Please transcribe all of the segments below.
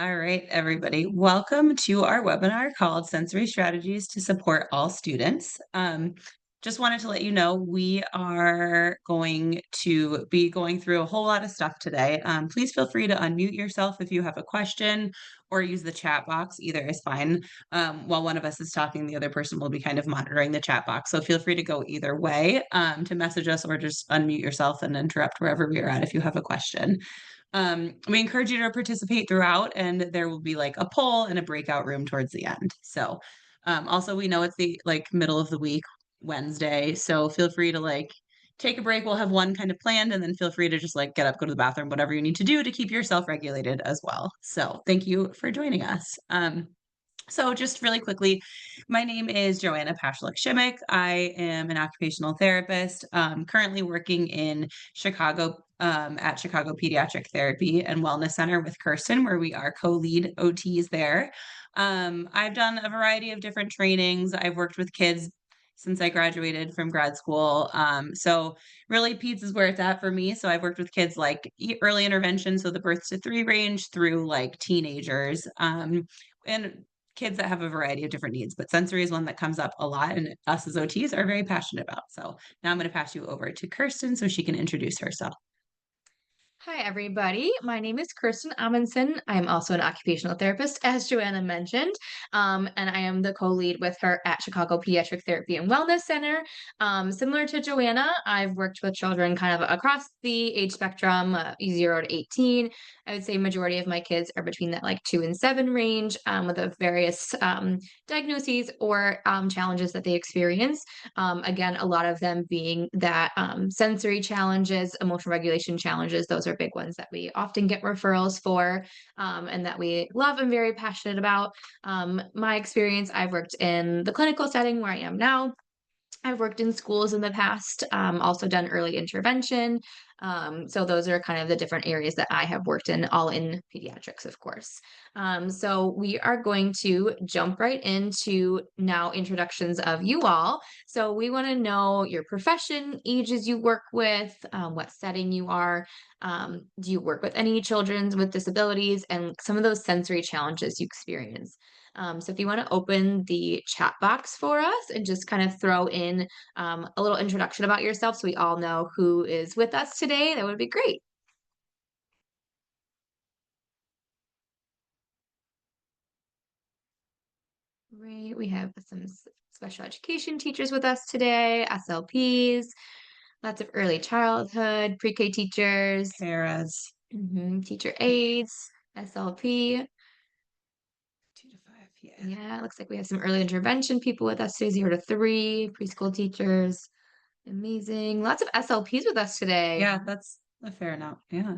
All right, everybody. Welcome to our webinar called Sensory Strategies to Support All Students. Just wanted to let you know we are going to be going through a whole lot of stuff today. Please feel free to unmute yourself if you have a question or use the chat box. Either is fine. While one of us is talking, the other person will be kind of monitoring the chat box. So feel free to go either way to message us or just unmute yourself and interrupt wherever we are at if you have a question. We encourage you to participate throughout, and there will be like a poll and a breakout room towards the end. So, also we know it's the middle of the week, Wednesday, so feel free to take a break. We'll have one kind of planned, and then feel free to just get up, go to the bathroom, whatever you need to do to keep yourself regulated as well. So, thank you for joining us. So just really quickly, my name is Joanna Pashlik-Shimmick. I am an occupational therapist, currently working in Chicago at Chicago Pediatric Therapy and Wellness Center with Kirsten, where we are co-lead OTs there. I've done a variety of different trainings. I've worked with kids since I graduated from grad school. So really peds is where it's at for me. So I've worked with kids early intervention, so the birth to 3 range through teenagers. And kids that have a variety of different needs, but sensory is one that comes up a lot and us as OTs are very passionate about. So now I'm going to pass you over to Kirsten so she can introduce herself. Hi, everybody. My name is Kirsten Amundsen. I'm also an occupational therapist, as Joanna mentioned, and I am the co-lead with her at Chicago Pediatric Therapy and Wellness Center. Similar to Joanna, I've worked with children kind of across the age spectrum, 0 to 18. I would say majority of my kids are between that 2 and 7 range, with the various diagnoses or challenges that they experience. Again, a lot of them being that sensory challenges, emotional regulation challenges, those are big ones that we often get referrals for and that we love and very passionate about. My experience, I've worked in the clinical setting where I am now. I've worked in schools in the past, also done early intervention. So those are kind of the different areas that I have worked in, all in pediatrics, of course. So we are going to jump right into now introductions of you all. So we want to know your profession, ages you work with, what setting you are. Do you work with any children with disabilities, and some of those sensory challenges you experience? So if you want to open the chat box for us and just kind of throw in a little introduction about yourself so we all know who is with us today, that would be great. Great. We have some special education teachers with us today, SLPs, lots of early childhood, pre-K teachers, Paras. teacher aides, SLP. 2 to 5, yeah. Yeah, it looks like we have some early intervention people with us today, 0 to 3, preschool teachers. Amazing. Lots of SLPs with us today. Yeah, that's a fair amount. Yeah.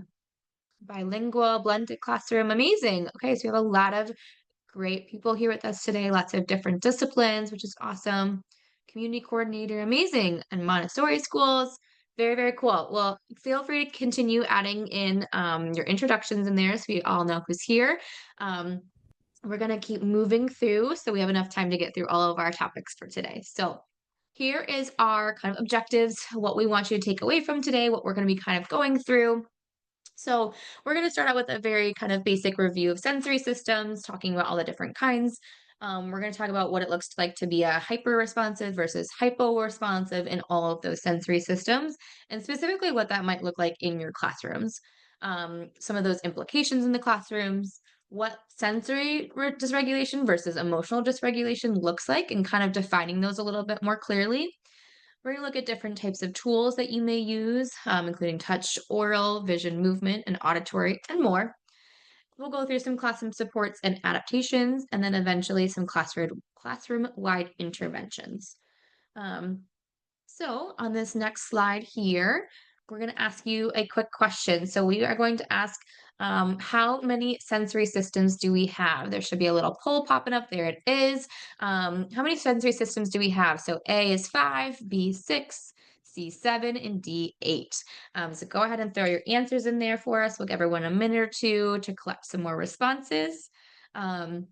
Bilingual, blended classroom. Amazing. Okay, so we have a lot of great people here with us today, lots of different disciplines, which is awesome. Community coordinator, amazing. And Montessori schools. Very, very cool. Well, feel free to continue adding in your introductions in there so we all know who's here. Um, we're going to keep moving through so we have enough time to get through all of our topics for today. So, here is our kind of objectives, what we want you to take away from today, what we're going to be kind of going through. So, we're going to start out with a very kind of basic review of sensory systems, talking about all the different kinds. We're going to talk about what it looks like to be a hyper responsive versus hypo responsive in all of those sensory systems, and specifically what that might look like in your classrooms. Some of those implications in the classrooms, what sensory dysregulation versus emotional dysregulation looks like, and kind of defining those a little bit more clearly. We're going to look at different types of tools that you may use, including touch, oral, vision, movement, and auditory, and more. We'll go through some classroom supports and adaptations, and then eventually some classroom-wide interventions. Um, so on this next slide here, we're going to ask you a quick question. So we are going to ask, how many sensory systems do we have? There should be a little poll popping up. There it is. How many sensory systems do we have? So A is 5, B 6, C 7, and D 8. So go ahead and throw your answers in there for us. We'll give everyone a minute or two to collect some more responses. Um,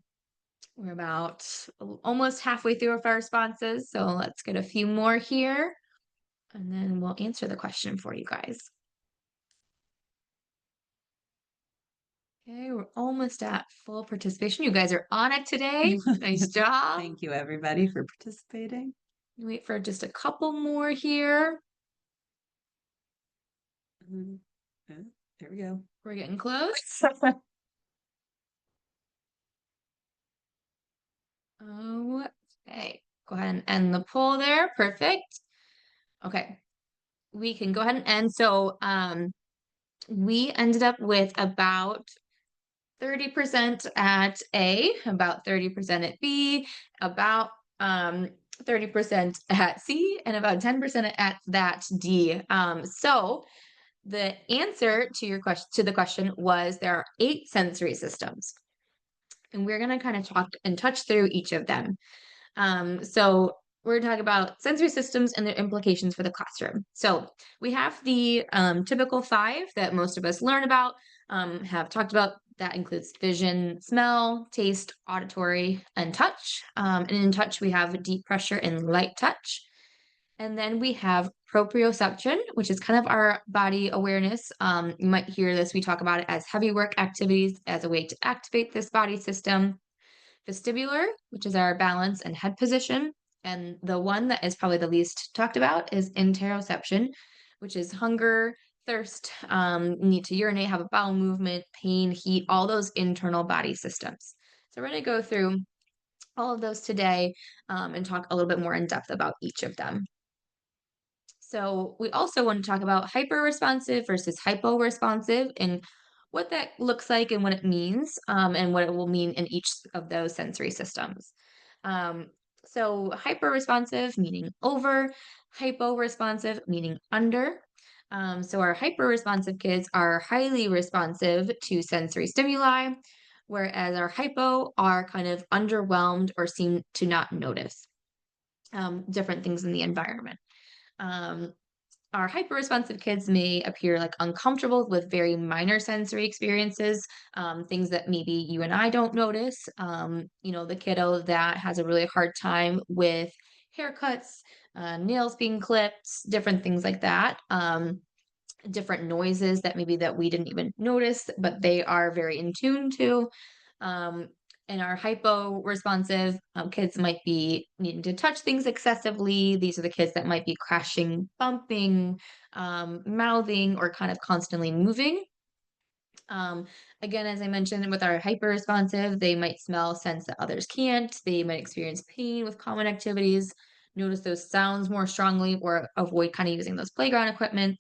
we're about almost halfway through with our responses, so let's get a few more here and then we'll answer the question for you guys. Okay, we're almost at full participation. You guys are on it today. Nice job. Thank you, everybody, for participating. Wait for just a couple more here. Mhm. Yeah, there we go. We're getting close. Okay, go ahead and end the poll there. Perfect. Okay, we can go ahead and end. So, we ended up with about 30% at A, about 30% at B, about 30% at C, and about 10% at that D. So the answer to your question to the question was there are 8 sensory systems. And we're gonna kind of talk and touch through each of them. So we're going to talk about sensory systems and their implications for the classroom. So we have the typical 5 that most of us learn about, have talked about. That includes vision, smell, taste, auditory, and touch. And in touch, we have deep pressure and light touch. And then we have proprioception, which is kind of our body awareness. You might hear this, we talk about it as heavy work activities as a way to activate this body system. Vestibular, which is our balance and head position. And the one that is probably the least talked about is interoception, which is hunger, thirst, need to urinate, have a bowel movement, pain, heat, all those internal body systems. So we're going to go through all of those today and talk a little bit more in depth about each of them. So we also want to talk about hyper-responsive versus hypo-responsive and what that looks like and what it means, and what it will mean in each of those sensory systems. Um, so hyper-responsive meaning over, hypo-responsive meaning under. So our hyper-responsive kids are highly responsive to sensory stimuli, whereas our hypo are kind of underwhelmed or seem to not notice different things in the environment. Um, our hyper-responsive kids may appear like uncomfortable with very minor sensory experiences, things that maybe you and I don't notice. The kiddo that has a really hard time with haircuts, nails being clipped, different things like that. Different noises that maybe that we didn't even notice, but they are very in tune to. Um, and our hypo responsive kids might be needing to touch things excessively. These are the kids that might be crashing, bumping, mouthing, or kind of constantly moving. Um, Again, as I mentioned, with our hyper responsive, they might smell scents that others can't. They might experience pain with common activities, notice those sounds more strongly, or avoid kind of using those playground equipment.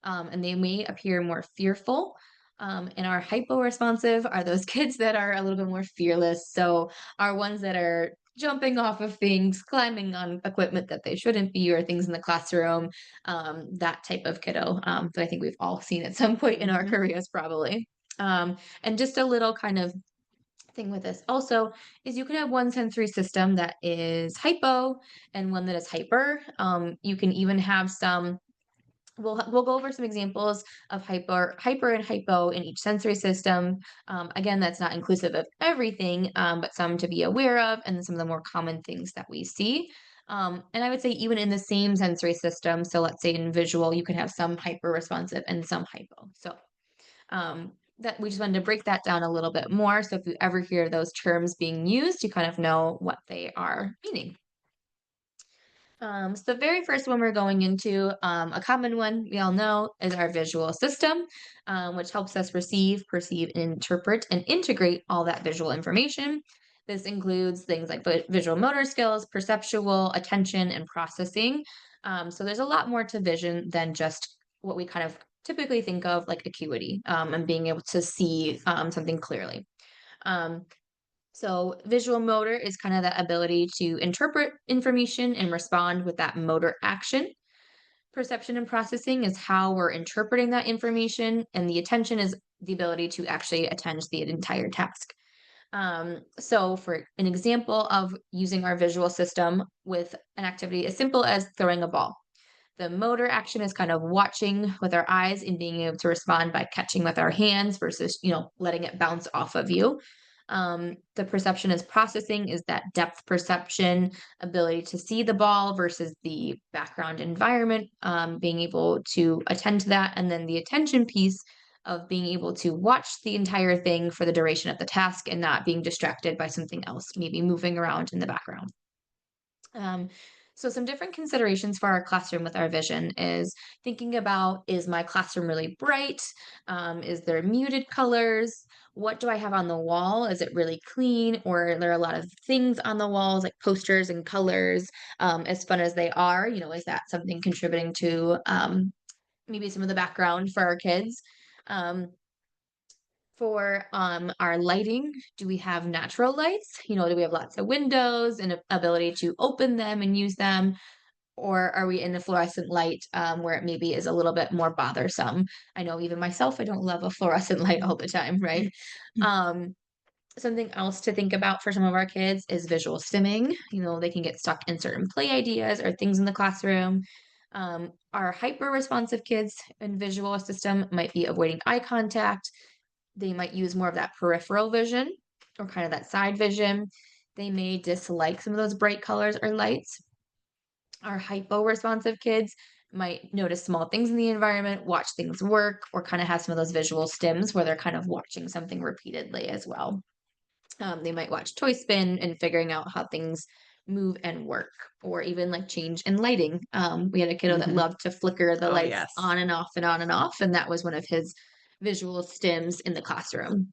And they may appear more fearful. And our hypo-responsive are those kids that are a little bit more fearless. So are ones that are jumping off of things, climbing on equipment that they shouldn't be, or things in the classroom. That type of kiddo that I think we've all seen at some point in our Mhm. careers, probably. And just a little kind of thing with this also is you can have one sensory system that is hypo and one that is hyper. You can even have some. We'll go over some examples of hyper and hypo in each sensory system. Again, that's not inclusive of everything, but some to be aware of, and some of the more common things that we see. And I would say even in the same sensory system, so let's say in visual, you can have some hyper responsive and some hypo. So that we just wanted to break that down a little bit more. So if you ever hear those terms being used, you kind of know what they are meaning. So the very first one we're going into, a common one we all know is our visual system, which helps us receive, perceive, interpret, and integrate all that visual information. This includes things like visual motor skills, perceptual, attention, and processing. So there's a lot more to vision than just what we kind of typically think of like acuity, and being able to see something clearly. Um, so, visual motor is kind of that ability to interpret information and respond with that motor action. Perception and processing is how we're interpreting that information, and the attention is the ability to actually attend to the entire task. So, for an example of using our visual system with an activity as simple as throwing a ball, the motor action is kind of watching with our eyes and being able to respond by catching with our hands versus, letting it bounce off of you. The perception is processing is that depth perception, ability to see the ball versus the background environment, being able to attend to that. And then the attention piece of being able to watch the entire thing for the duration of the task and not being distracted by something else, maybe moving around in the background. Um, so some different considerations for our classroom with our vision is thinking about, is my classroom really bright? Is there muted colors? What do I have on the wall? Is it really clean? Or are there a lot of things on the walls like posters and colors? As fun as they are, is that something contributing to maybe some of the background for our kids? Um, for our lighting, do we have natural lights? Do we have lots of windows and ability to open them and use them? Or are we in the fluorescent light where it maybe is a little bit more bothersome? I know even myself, I don't love a fluorescent light all the time, right? Um, Something else to think about for some of our kids is visual stimming. They can get stuck in certain play ideas or things in the classroom. Our hyper responsive kids in visual system might be avoiding eye contact. They might use more of that peripheral vision or kind of that side vision. They may dislike some of those bright colors or lights. Our hypo-responsive kids might notice small things in the environment, watch things work, or kind of have some of those visual stims where they're kind of watching something repeatedly as well. They might watch Toy Spin and figuring out how things move and work, or even like change in lighting. We had a kiddo that Mhm. loved to flicker the Oh, lights yes. on and off and on and off, and that was one of his visual stims in the classroom.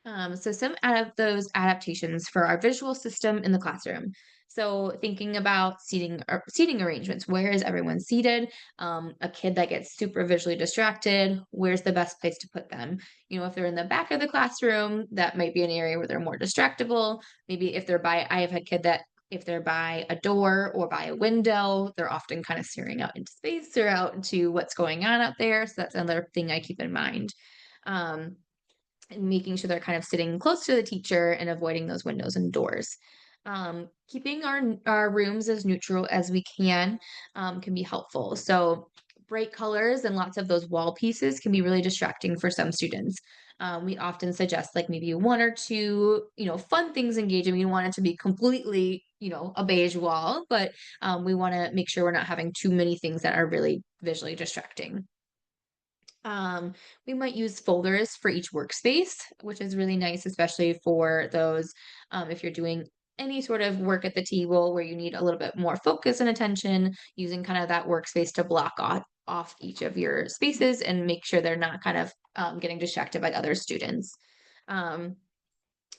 So some out of those adaptations for our visual system in the classroom. So thinking about seating arrangements. Where is everyone seated? A kid that gets super visually distracted, where's the best place to put them? If they're in the back of the classroom, that might be an area where they're more distractible. Maybe if they're by, I have a kid that if they're by a door or by a window, they're often kind of staring out into space or out into what's going on out there. So that's another thing I keep in mind. Um, and making sure they're kind of sitting close to the teacher and avoiding those windows and doors. Keeping our rooms as neutral as we can be helpful. So bright colors and lots of those wall pieces can be really distracting for some students. We often suggest like maybe one or two, fun things engaging. We want it to be completely, a beige wall, but we want to make sure we're not having too many things that are really visually distracting. Um, we might use folders for each workspace, which is really nice, especially for those if you're doing any sort of work at the table where you need a little bit more focus and attention, using kind of that workspace to block off each of your spaces and make sure they're not kind of getting distracted by other students. Um,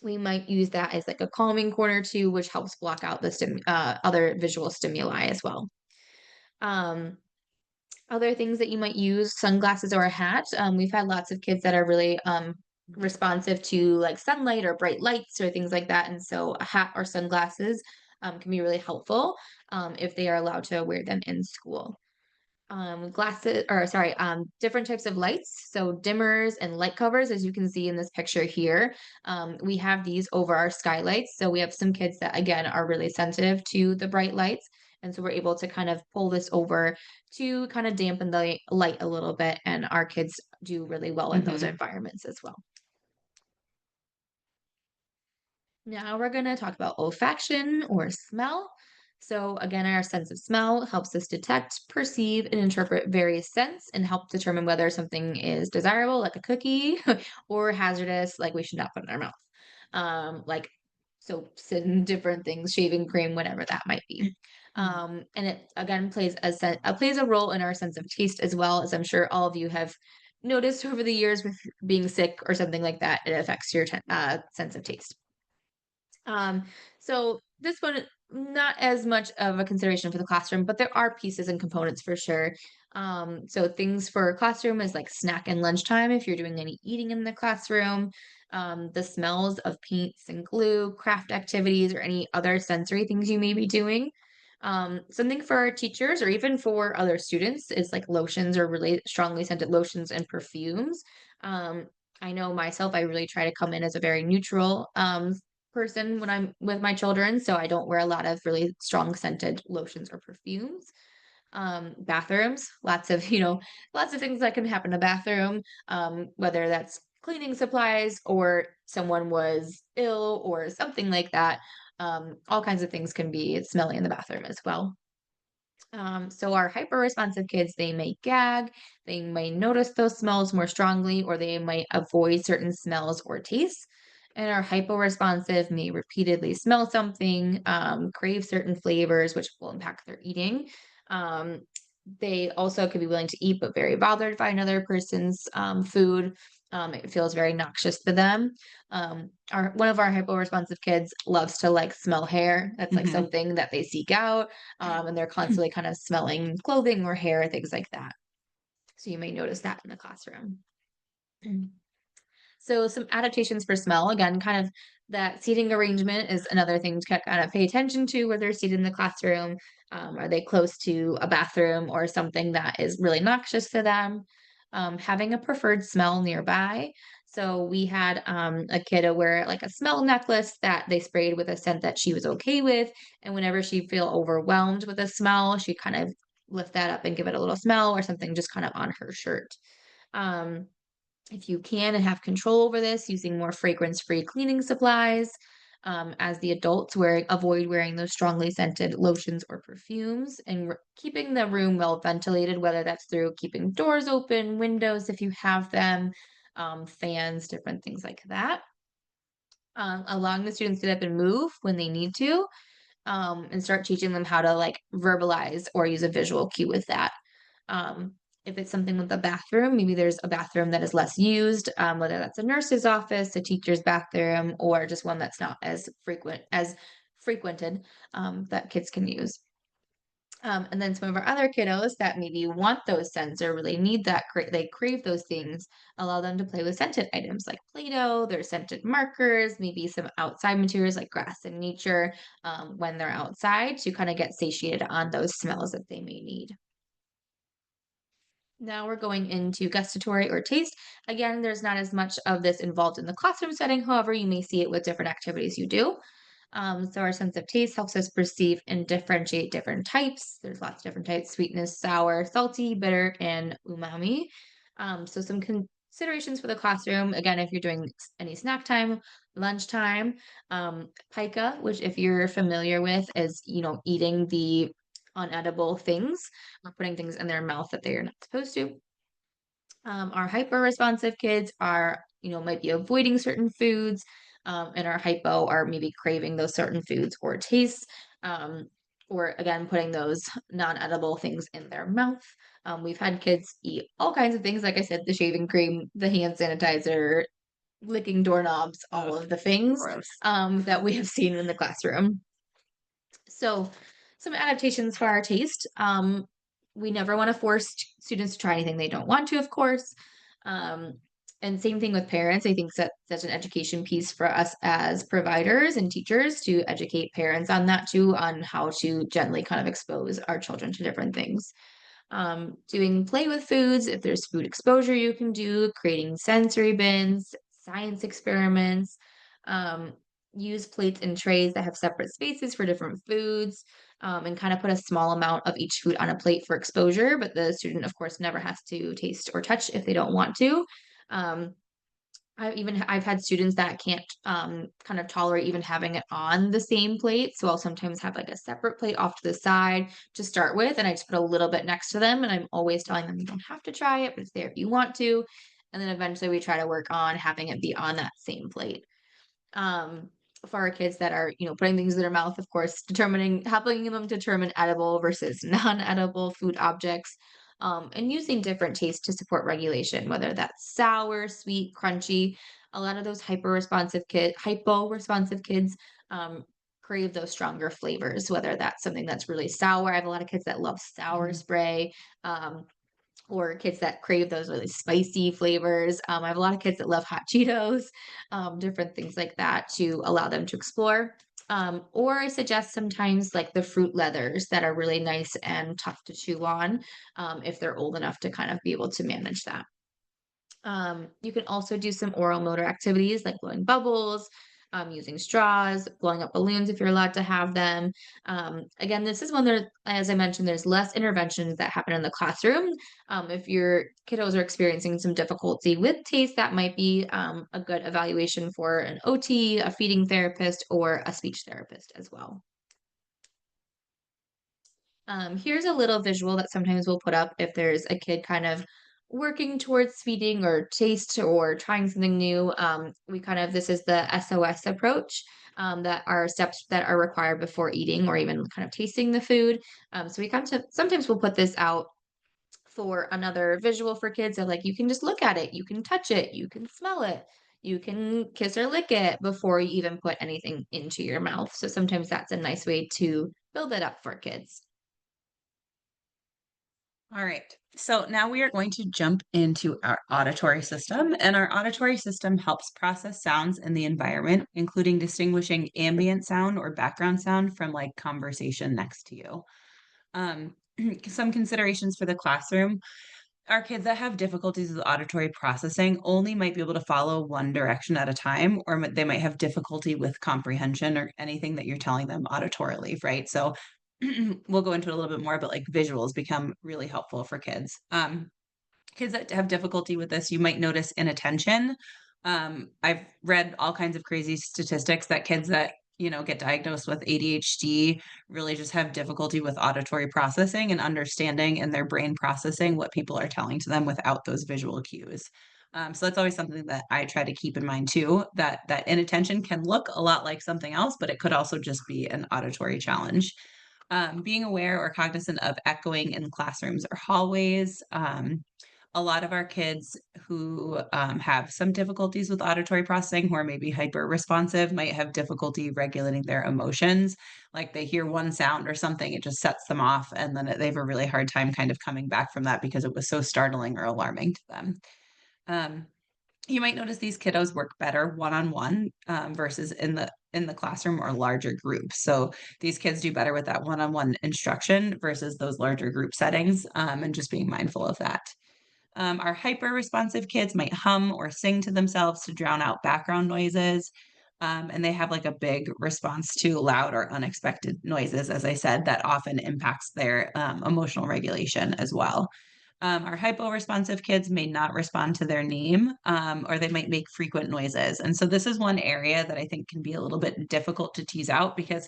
we might use that as like a calming corner too, which helps block out the other visual stimuli as well. Um, Other things that you might use, sunglasses or a hat. We've had lots of kids that are really responsive to like sunlight or bright lights or things like that. And so a hat or sunglasses can be really helpful if they are allowed to wear them in school. Glasses, or sorry, different types of lights. So dimmers and light covers, as you can see in this picture here. We have these over our skylights. So we have some kids that, again, are really sensitive to the bright lights. And so we're able to kind of pull this over to kind of dampen the light a little bit. And our kids do really well in those Mhm. environments as well. Now we're going to talk about olfaction or smell. So, again, our sense of smell helps us detect, perceive, and interpret various scents and help determine whether something is desirable, like a cookie, or hazardous, like we should not put in our mouth. Like soaps and different things, shaving cream, whatever that might be. Mm. And it again plays a role in our sense of taste as well, as I'm sure all of you have noticed over the years with being sick or something like that. It affects your sense of taste. Um, so this one, not as much of a consideration for the classroom, but there are pieces and components for sure. So things for a classroom is like snack and lunchtime if you're doing any eating in the classroom. The smells of paints and glue, craft activities, or any other sensory things you may be doing. Something for our teachers or even for other students is like lotions or really strongly scented lotions and perfumes. Um, I know myself, I really try to come in as a very neutral person when I'm with my children, so I don't wear a lot of really strong scented lotions or perfumes. Bathrooms, lots of, lots of things that can happen in a bathroom, whether that's cleaning supplies or someone was ill or something like that. All kinds of things can be smelly in the bathroom as well. So our hyper-responsive kids, they may gag, they may notice those smells more strongly, or they might avoid certain smells or tastes. And our hypo-responsive may repeatedly smell something, crave certain flavors, which will impact their eating. Um, they also could be willing to eat, but very bothered by another person's food. It feels very noxious to them. Our one of our hypo-responsive kids loves to like smell hair. That's like Mhm. something that they seek out, and they're constantly kind of smelling clothing or hair, things like that. So you may notice that in the classroom. Mm. So some adaptations for smell, again, kind of that seating arrangement is another thing to kind of pay attention to where they're seated in the classroom. Are they close to a bathroom or something that is really noxious to them? Having a preferred smell nearby. So we had a kiddo wear like a smell necklace that they sprayed with a scent that she was okay with. And whenever she'd feel overwhelmed with a smell, she'd kind of lift that up and give it a little smell or something just kind of on her shirt. Um, if you can and have control over this, using more fragrance-free cleaning supplies. As the adults, avoid wearing those strongly scented lotions or perfumes, and keeping the room well ventilated, whether that's through keeping doors open, windows if you have them, fans, different things like that. Allowing the students to get up and move when they need to, and start teaching them how to like verbalize or use a visual cue with that. Um, if it's something with the bathroom, maybe there's a bathroom that is less used, whether that's a nurse's office, a teacher's bathroom, or just one that's not as frequented, that kids can use. And then some of our other kiddos that maybe want those scents or really need they crave those things, allow them to play with scented items like Play-Doh, their scented markers, maybe some outside materials like grass and nature, when they're outside to kind of get satiated on those smells that they may need. Now we're going into gustatory or taste. Again, there's not as much of this involved in the classroom setting. However, you may see it with different activities you do. So our sense of taste helps us perceive and differentiate different types. There's lots of different types: sweetness, sour, salty, bitter, and umami. So some considerations for the classroom. Again, if you're doing any snack time, lunchtime, pica, which if you're familiar with, is eating the unedible things or putting things in their mouth that they are not supposed to. Our hyper responsive kids are, might be avoiding certain foods, and our hypo are maybe craving those certain foods or tastes, um, or again, putting those non edible things in their mouth. We've had kids eat all kinds of things, like I said, the shaving cream, the hand sanitizer, licking doorknobs, all Ugh, of the things gross. that we have seen in the classroom. So, some adaptations for our taste. We never want to force students to try anything they don't want to, of course. Um, and same thing with parents. I think that's such an education piece for us as providers and teachers to educate parents on that too, on how to gently kind of expose our children to different things. Doing play with foods, if there's food exposure you can do, creating sensory bins, science experiments, um, use plates and trays that have separate spaces for different foods, and kind of put a small amount of each food on a plate for exposure, but the student, of course, never has to taste or touch if they don't want to. Um, I've had students that can't, kind of tolerate even having it on the same plate, so I'll sometimes have, like, a separate plate off to the side to start with, and I just put a little bit next to them, and I'm always telling them, "You don't have to try it, but it's there if you want to," and then eventually we try to work on having it be on that same plate. Um, for our kids that are, putting things in their mouth, of course, helping them determine edible versus non-edible food objects, and using different tastes to support regulation, whether that's sour, sweet, crunchy. A lot of those hypo-responsive kids, um, crave those stronger flavors, whether that's something that's really sour. I have a lot of kids that love sour Mhm. spray. Or kids that crave those really spicy flavors. I have a lot of kids that love hot Cheetos, different things like that to allow them to explore. Or I suggest sometimes like the fruit leathers that are really nice and tough to chew on, if they're old enough to kind of be able to manage that. You can also do some oral motor activities like blowing bubbles, using straws, blowing up balloons if you're allowed to have them. Again, this is when there, as I mentioned, there's less interventions that happen in the classroom. If your kiddos are experiencing some difficulty with taste, that might be a good evaluation for an OT, a feeding therapist, or a speech therapist as well. Here's a little visual that sometimes we'll put up if there's a kid kind of working towards speeding or taste or trying something new. We kind of, this is the SOS approach, that are steps that are required before eating or even kind of tasting the food. So we kind of sometimes we'll put this out for another visual for kids of like you can just look at it, you can touch it, you can smell it, you can kiss or lick it before you even put anything into your mouth. So sometimes that's a nice way to build it up for kids. All right. So now we are going to jump into our auditory system, and our auditory system helps process sounds in the environment, including distinguishing ambient sound or background sound from like conversation next to you. Um, some considerations for the classroom are kids that have difficulties with auditory processing only might be able to follow one direction at a time, or they might have difficulty with comprehension or anything that you're telling them auditorily, right? So we'll go into it a little bit more, but like visuals become really helpful for kids. Kids that have difficulty with this, you might notice inattention. I've read all kinds of crazy statistics that kids that, get diagnosed with ADHD really just have difficulty with auditory processing and understanding in their brain processing what people are telling to them without those visual cues. So that's always something that I try to keep in mind too, that inattention can look a lot like something else, but it could also just be an auditory challenge. Being aware or cognizant of echoing in classrooms or hallways. A lot of our kids who have some difficulties with auditory processing, who are maybe hyper responsive, might have difficulty regulating their emotions. Like they hear one sound or something, it just sets them off, and then they have a really hard time kind of coming back from that because it was so startling or alarming to them. Um, you might notice these kiddos work better one-on-one versus in the classroom or larger groups. So these kids do better with that one-on-one instruction versus those larger group settings, and just being mindful of that. Our hyper responsive kids might hum or sing to themselves to drown out background noises. And they have like a big response to loud or unexpected noises, as I said, that often impacts their emotional regulation as well. Our hypo-responsive kids may not respond to their name, or they might make frequent noises. And so this is one area that I think can be a little bit difficult to tease out because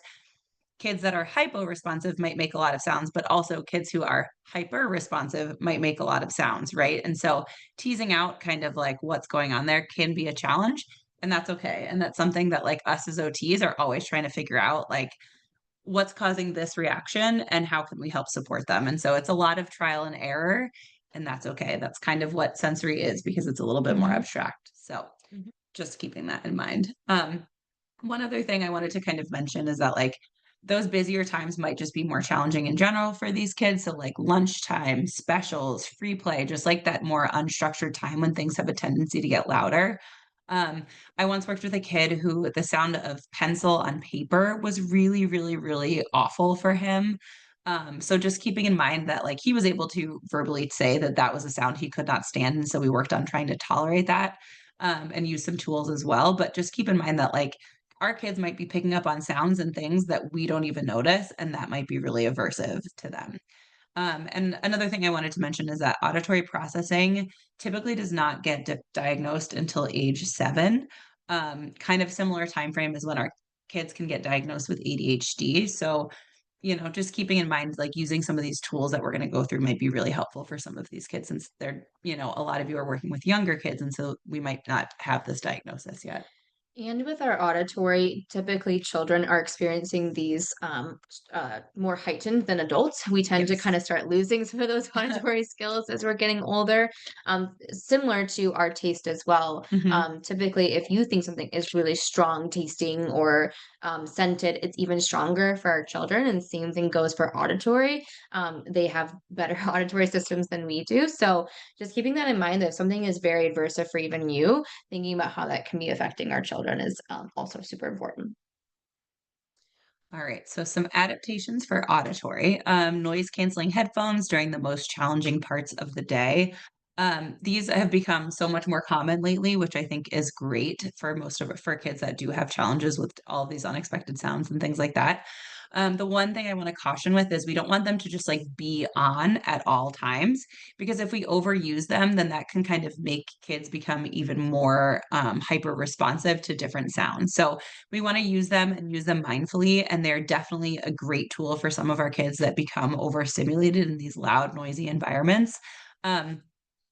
kids that are hypo-responsive might make a lot of sounds, but also kids who are hyper-responsive might make a lot of sounds, right? And so teasing out kind of like what's going on there can be a challenge, and that's okay. And that's something that like us as OTs are always trying to figure out, like what's causing this reaction and how can we help support them? And so it's a lot of trial and error, and that's okay. That's kind of what sensory is because it's a little bit more Mhm, abstract. So mhm. just keeping that in mind. One other thing I wanted to kind of mention is that like those busier times might just be more challenging in general for these kids. So like lunchtime, specials, free play, just like that more unstructured time when things have a tendency to get louder. I once worked with a kid who the sound of pencil on paper was really, really, really awful for him. So just keeping in mind that like he was able to verbally say that that was a sound he could not stand, and so we worked on trying to tolerate that, and use some tools as well. But just keep in mind that like our kids might be picking up on sounds and things that we don't even notice, and that might be really aversive to them. And another thing I wanted to mention is that auditory processing typically does not get diagnosed until age 7. Kind of similar time frame is when our kids can get diagnosed with ADHD. So, just keeping in mind, like using some of these tools that we're going to go through might be really helpful for some of these kids since they're, a lot of you are working with younger kids. And so we might not have this diagnosis yet. And with our auditory, typically children are experiencing these more heightened than adults. We tend to Yes. kind of start losing some of those auditory skills as we're getting older. Similar to our taste as well. Hmm. Typically, if you think something is really strong tasting or scented, it's even stronger for our children. And same thing goes for auditory. They have better auditory systems than we do. So just keeping that in mind that if something is very adversive for even you, thinking about how that can be affecting our children is also super important. All right, so some adaptations for auditory. Noise canceling headphones during the most challenging parts of the day. These have become so much more common lately, which I think is great for most of for kids that do have challenges with all of these unexpected sounds and things like that. The one thing I want to caution with is we don't want them to just like be on at all times, because if we overuse them, then that can kind of make kids become even more hyper responsive to different sounds. So we want to use them and use them mindfully. And they're definitely a great tool for some of our kids that become overstimulated in these loud, noisy environments. Um,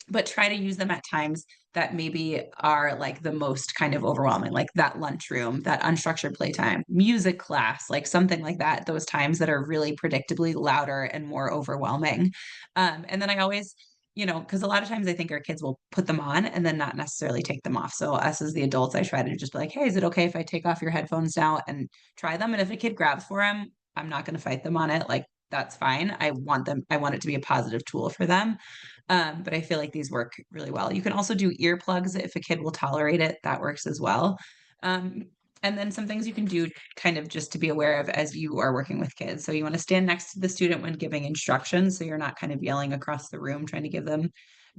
but try to use them at times that maybe are like the most kind of overwhelming, like that lunchroom, that unstructured playtime, music class, like something like that, those times that are really predictably louder and more overwhelming. And then I always, because a lot of times I think our kids will put them on and then not necessarily take them off. So us as the adults, I try to just be like, hey, is it okay if I take off your headphones now and try them? And if a kid grabs for them, I'm not going to fight them on it. Like that's fine. I want it to be a positive tool for them. But I feel like these work really well. You can also do earplugs if a kid will tolerate it. That works as well. Um, and then some things you can do kind of just to be aware of as you are working with kids. So you want to stand next to the student when giving instructions. So you're not kind of yelling across the room trying to give them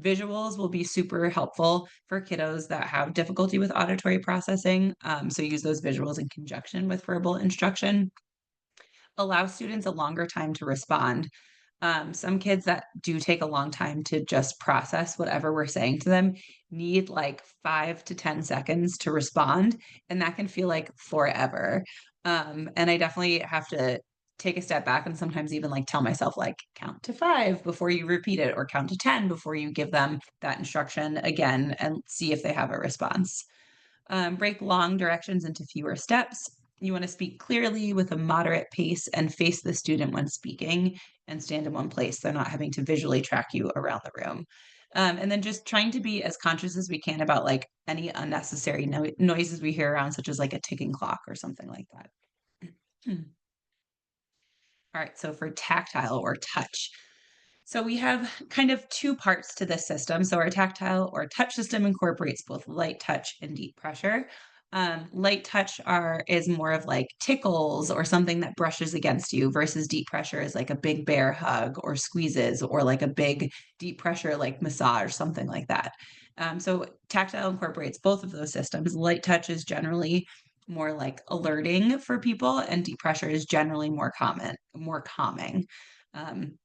visuals will be super helpful for kiddos that have difficulty with auditory processing. So use those visuals in conjunction with verbal instruction. Allow students a longer time to respond. Some kids that do take a long time to just process whatever we're saying to them need like 5 to 10 seconds to respond, and that can feel like forever. And I definitely have to take a step back and sometimes even like tell myself like count to 5 before you repeat it or count to 10 before you give them that instruction again and see if they have a response. Break long directions into fewer steps. You want to speak clearly with a moderate pace and face the student when speaking and stand in one place. They're not having to visually track you around the room. And then just trying to be as conscious as we can about like any unnecessary noises we hear around, such as like a ticking clock or something like that. All right, so for tactile or touch, so we have kind of two parts to this system. So our tactile or touch system incorporates both light touch and deep pressure. Light touch is more of like tickles or something that brushes against you, versus deep pressure is like a big bear hug or squeezes or like a big deep pressure like massage, something like that. So tactile incorporates both of those systems. Light touch is generally more like alerting for people, and deep pressure is generally more calming. Um,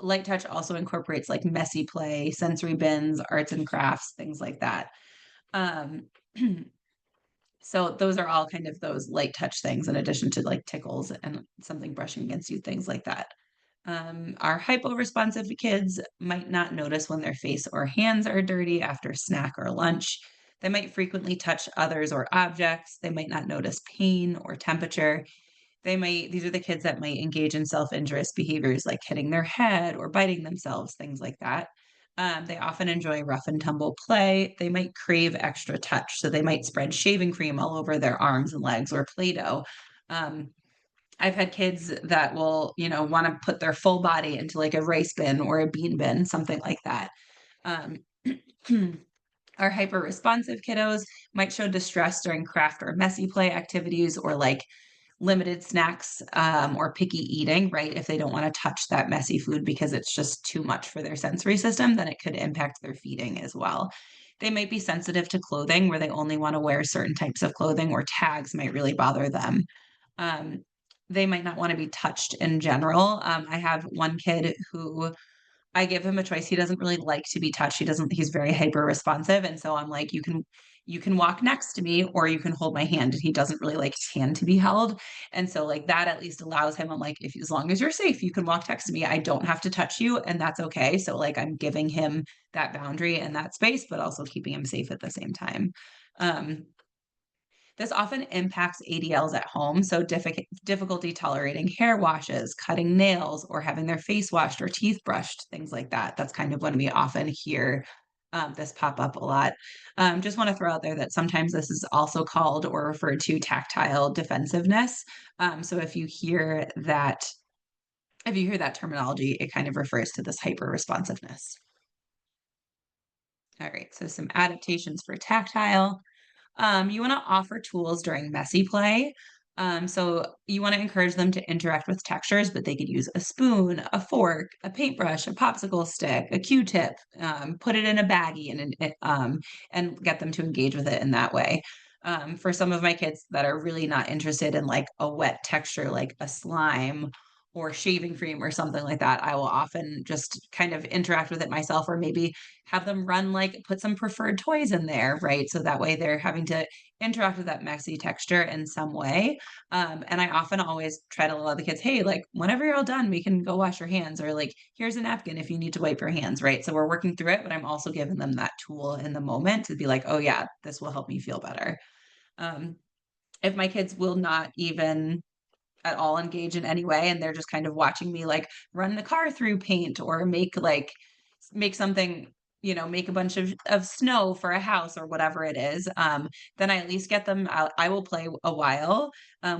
Light touch also incorporates like messy play, sensory bins, arts and crafts, things like that. Um, so those are all kind of those light touch things in addition to like tickles and something brushing against you, things like that. Our hypo-responsive kids might not notice when their face or hands are dirty after snack or lunch. They might frequently touch others or objects. They might not notice pain or temperature. These are the kids that might engage in self-injurious behaviors like hitting their head or biting themselves, things like that. They often enjoy rough and tumble play. They might crave extra touch, so they might spread shaving cream all over their arms and legs or Play-Doh. Um, I've had kids that will, want to put their full body into like a rice bin or a bean bin, something like that. Um, our hyper responsive kiddos might show distress during craft or messy play activities, or like limited snacks, or picky eating, right? If they don't want to touch that messy food because it's just too much for their sensory system, then it could impact their feeding as well. They might be sensitive to clothing where they only want to wear certain types of clothing, or tags might really bother them. Um, they might not want to be touched in general. I have one kid who I give him a choice. He doesn't really like to be touched. He's very hyper responsive. And so I'm like, you can walk next to me or you can hold my hand. And he doesn't really like his hand to be held. And so like that at least allows him, I'm like, if as long as you're safe, you can walk next to me. I don't have to touch you, and that's okay. So like I'm giving him that boundary and that space, but also keeping him safe at the same time. Um, this often impacts ADLs at home, so difficulty tolerating hair washes, cutting nails, or having their face washed or teeth brushed, things like that. That's kind of when we often hear this pop up a lot. Just want to throw out there that sometimes this is also called or referred to tactile defensiveness. So if you hear that terminology, it kind of refers to this hyper responsiveness. All right, so some adaptations for tactile. You want to offer tools during messy play. So you want to encourage them to interact with textures, but they could use a spoon, a fork, a paintbrush, a popsicle stick, a Q-tip, put it in a baggie and get them to engage with it in that way. For some of my kids that are really not interested in like a wet texture, like a slime or shaving cream or something like that, I will often just kind of interact with it myself, or maybe have them run like put some preferred toys in there, right? So that way they're having to interact with that messy texture in some way. And I often always try to allow the kids, hey, like whenever you're all done, we can go wash your hands, or like here's a napkin if you need to wipe your hands, right? So we're working through it, but I'm also giving them that tool in the moment to be like, oh yeah, this will help me feel better. Um, if my kids will not even at all engage in any way and they're just kind of watching me like run the car through paint or make something, make a bunch of snow for a house or whatever it is, then I at least get them out. I will play a while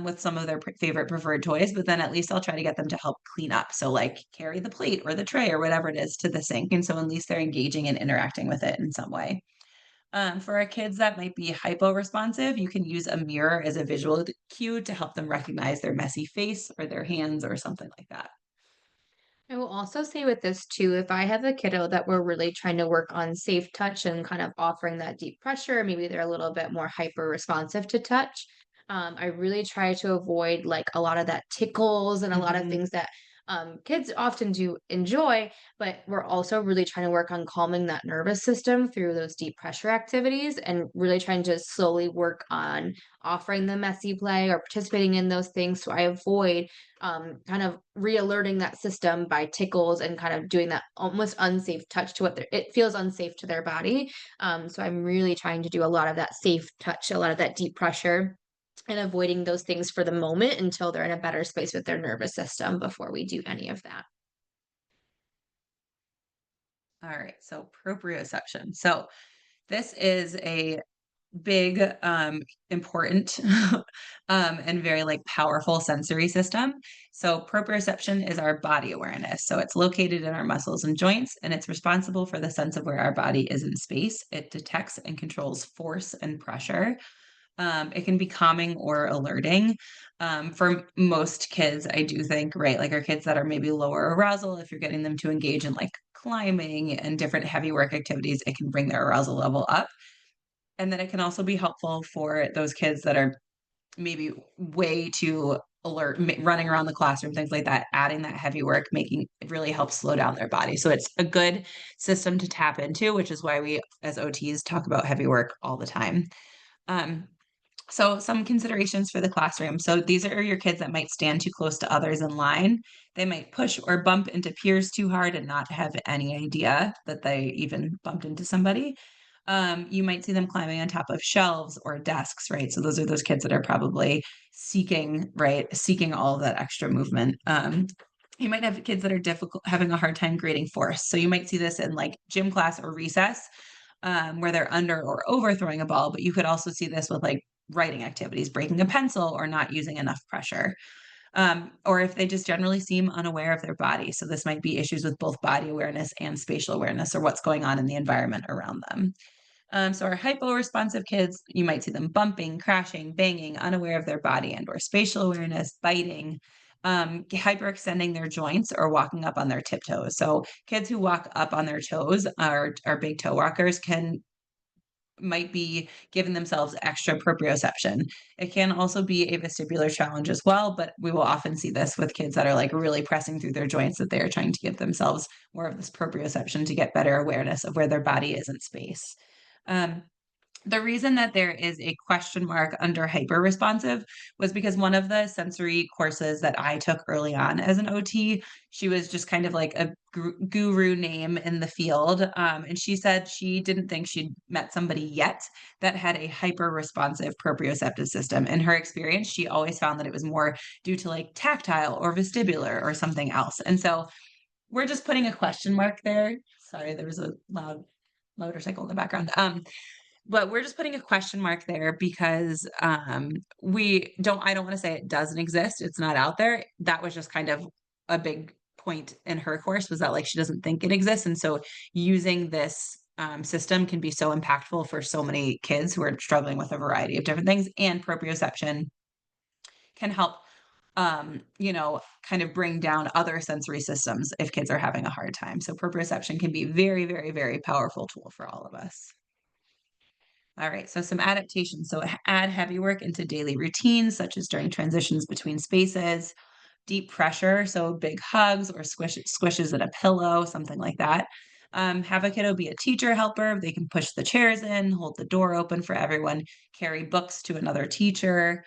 with some of their favorite preferred toys, but then at least I'll try to get them to help clean up. So like carry the plate or the tray or whatever it is to the sink. And so at least they're engaging and interacting with it in some way. For our kids that might be hypo-responsive, you can use a mirror as a visual cue to help them recognize their messy face or their hands or something like that. I will also say with this too, if I have a kiddo that we're really trying to work on safe touch and kind of offering that deep pressure, maybe they're a little bit more hyper responsive to touch. I really try to avoid like a lot of that tickles and a lot of Mhm. things that kids often do enjoy, but we're also really trying to work on calming that nervous system through those deep pressure activities and really trying to slowly work on offering the messy play or participating in those things. So I avoid kind of re-alerting that system by tickles and kind of doing that almost unsafe touch to what it feels unsafe to their body. So I'm really trying to do a lot of that safe touch, a lot of that deep pressure, and avoiding those things for the moment until they're in a better space with their nervous system before we do any of that. All right, so proprioception. So this is a big, important, and very like powerful sensory system. So proprioception is our body awareness. So it's located in our muscles and joints, and it's responsible for the sense of where our body is in space. It detects and controls force and pressure. It can be calming or alerting. For most kids, I do think, right, like our kids that are maybe lower arousal, if you're getting them to engage in like climbing and different heavy work activities, it can bring their arousal level up. And then it can also be helpful for those kids that are maybe way too alert, running around the classroom, things like that. Adding that heavy work, making it really helps slow down their body. So it's a good system to tap into, which is why we as OTs talk about heavy work all the time. Um, so some considerations for the classroom. So these are your kids that might stand too close to others in line. They might push or bump into peers too hard and not have any idea that they even bumped into somebody. You might see them climbing on top of shelves or desks, right? So those are those kids that are probably seeking, right, seeking all of that extra movement. You might have kids that are difficult, having a hard time grading force. So you might see this in like gym class or recess, where they're under or overthrowing a ball. But you could also see this with like writing activities, breaking a pencil or not using enough pressure. Or if they just generally seem unaware of their body. So this might be issues with both body awareness and spatial awareness, or what's going on in the environment around them. So our hypo-responsive kids, you might see them bumping, crashing, banging, unaware of their body and or spatial awareness, biting, hyperextending their joints or walking up on their tiptoes. So kids who walk up on their toes are big toe walkers can might be giving themselves extra proprioception. It can also be a vestibular challenge as well, but we will often see this with kids that are like really pressing through their joints, that they are trying to give themselves more of this proprioception to get better awareness of where their body is in space. Um, the reason that there is a question mark under hyper-responsive was because one of the sensory courses that I took early on as an OT, she was just kind of like a guru name in the field, and she said she didn't think she'd met somebody yet that had a hyper-responsive proprioceptive system. In her experience, she always found that it was more due to like tactile or vestibular or something else, and so we're just putting a question mark there. Sorry, there was a loud motorcycle in the background. But we're just putting a question mark there because, I don't wanna say it doesn't exist, it's not out there. That was just kind of a big point in her course, was that, like, she doesn't think it exists, and so using this, system can be so impactful for so many kids who are struggling with a variety of different things, and proprioception can help, kind of bring down other sensory systems if kids are having a hard time. So proprioception can be very, very, very powerful tool for all of us. All right, so some adaptations. So add heavy work into daily routines, such as during transitions between spaces, deep pressure, so big hugs or squishes at a pillow, something like that. Have a kiddo be a teacher helper. They can push the chairs in, hold the door open for everyone, carry books to another teacher.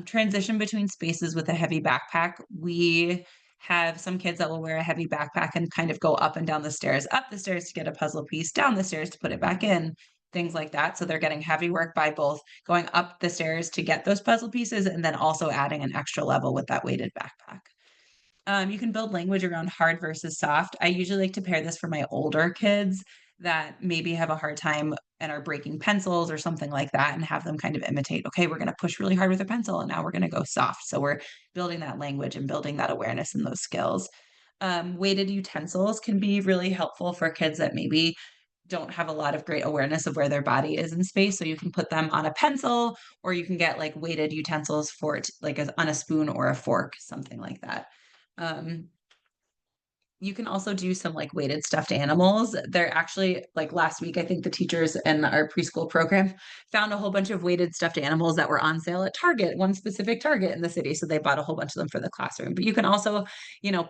Transition between spaces with a heavy backpack. We have some kids that will wear a heavy backpack and kind of go up and down the stairs, up the stairs to get a puzzle piece, down the stairs to put it back in, things like that. So they're getting heavy work by both going up the stairs to get those puzzle pieces and then also adding an extra level with that weighted backpack. You can build language around hard versus soft. I usually like to pair this for my older kids that maybe have a hard time and are breaking pencils or something like that, and have them kind of imitate, okay, we're going to push really hard with a pencil and now we're going to go soft. So we're building that language and building that awareness and those skills. Weighted utensils can be really helpful for kids that maybe don't have a lot of great awareness of where their body is in space. So you can put them on a pencil, or you can get like weighted utensils for it, like on a spoon or a fork, something like that. Um, you can also do some like weighted stuffed animals. They're actually like last week, I think the teachers in our preschool program found a whole bunch of weighted stuffed animals that were on sale at Target, one specific Target in the city. So they bought a whole bunch of them for the classroom. But you can also,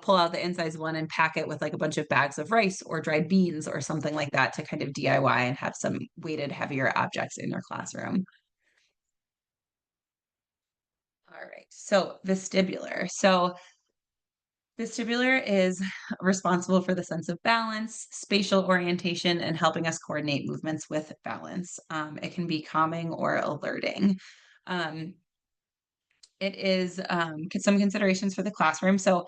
pull out the insides one and pack it with like a bunch of bags of rice or dried beans or something like that to kind of DIY and have some weighted, heavier objects in your classroom. All right. So vestibular. So vestibular is responsible for the sense of balance, spatial orientation, and helping us coordinate movements with balance. It can be calming or alerting. Um, it is some considerations for the classroom. So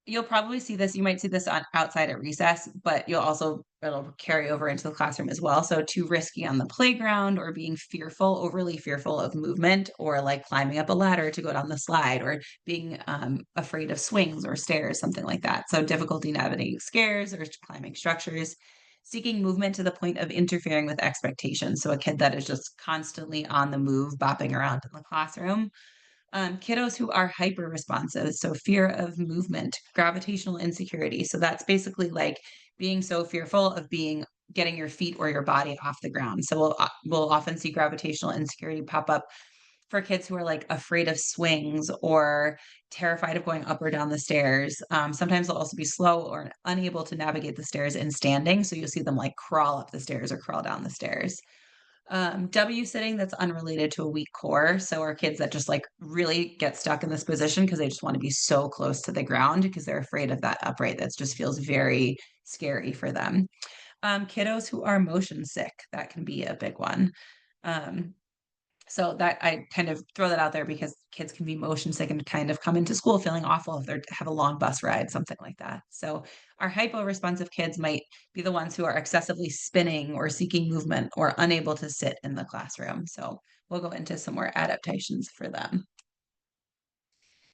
you'll probably see this, you might see this on outside at recess, but it'll carry over into the classroom as well. So too risky on the playground or being fearful, overly fearful of movement or like climbing up a ladder to go down the slide or being afraid of swings or stairs, something like that. So difficulty navigating scares or climbing structures. Seeking movement to the point of interfering with expectations. So a kid that is just constantly on the move, bopping around in the classroom. Kiddos who are hyper responsive, so fear of movement, gravitational insecurity. So that's basically like being so fearful of getting your feet or your body off the ground. So we'll often see gravitational insecurity pop up for kids who are like afraid of swings or terrified of going up or down the stairs. Sometimes they'll also be slow or unable to navigate the stairs in standing. So you'll see them like crawl up the stairs or crawl down the stairs. W sitting that's unrelated to a weak core. So are kids that just like really get stuck in this position because they just want to be so close to the ground because they're afraid of that upright. That just feels very scary for them. Kiddos who are motion sick, that can be a big one. Um, so that I kind of throw that out there because kids can be motion sick and kind of come into school feeling awful if they have a long bus ride, something like that. So our hypo-responsive kids might be the ones who are excessively spinning or seeking movement or unable to sit in the classroom. So we'll go into some more adaptations for them.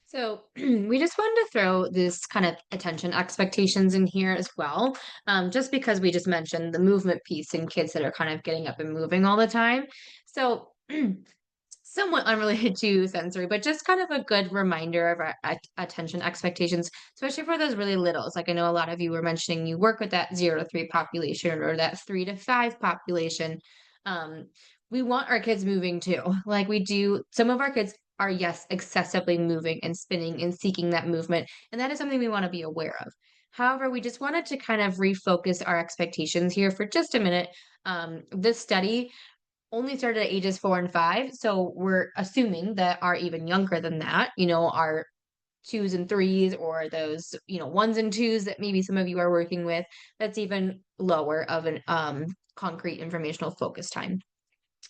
So we just wanted to throw this kind of attention expectations in here as well, just because we just mentioned the movement piece in kids that are kind of getting up and moving all the time. So somewhat unrelated to sensory, but just kind of a good reminder of our attention expectations, especially for those really littles. Like I know a lot of you were mentioning you work with that 0 to 3 population or that 3 to 5 population. Um, we want our kids moving too. Like we do, some of our kids are, yes, excessively moving and spinning and seeking that movement. And that is something we want to be aware of. However, we just wanted to kind of refocus our expectations here for just a minute. This study only started at ages 4 and 5. So we're assuming that are even younger than that, our twos and threes or those, ones and twos that maybe some of you are working with, that's even lower of an concrete informational focus time.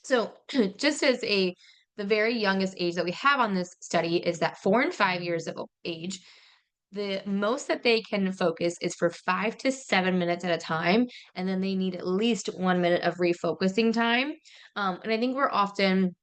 So just as the very youngest age that we have on this study is that 4 and 5 years of age. The most that they can focus is for 5 to 7 minutes at a time, and then they need at least 1 minute of refocusing time. And I think we're often,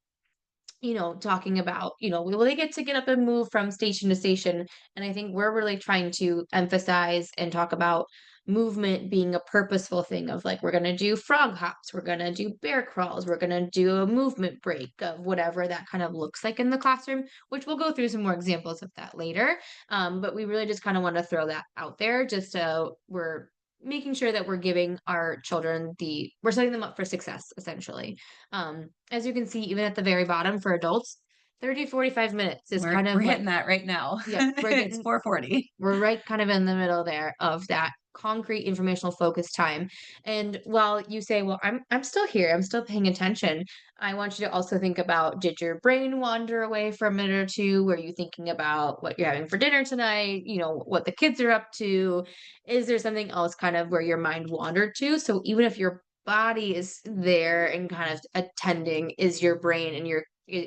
talking about, will they get to get up and move from station to station? And I think we're really trying to emphasize and talk about movement being a purposeful thing of like, we're going to do frog hops, we're going to do bear crawls, we're going to do a movement break of whatever that kind of looks like in the classroom, which we'll go through some more examples of that later. But we really just kind of want to throw that out there just so we're making sure that we're giving our children we're setting them up for success, essentially. As you can see, even at the very bottom for adults, 30 to 45 minutes is kind We're of hitting like, that right now. yep, It's 4:40. we're right kind of in the middle there of that concrete informational focus time. And while you say, well, I'm still here, I'm still paying attention, I want you to also think about, did your brain wander away for a minute or two? Were you thinking about what you're having for dinner tonight? What the kids are up to? Is there something else kind of where your mind wandered to? So even if your body is there and kind of attending, is your brain and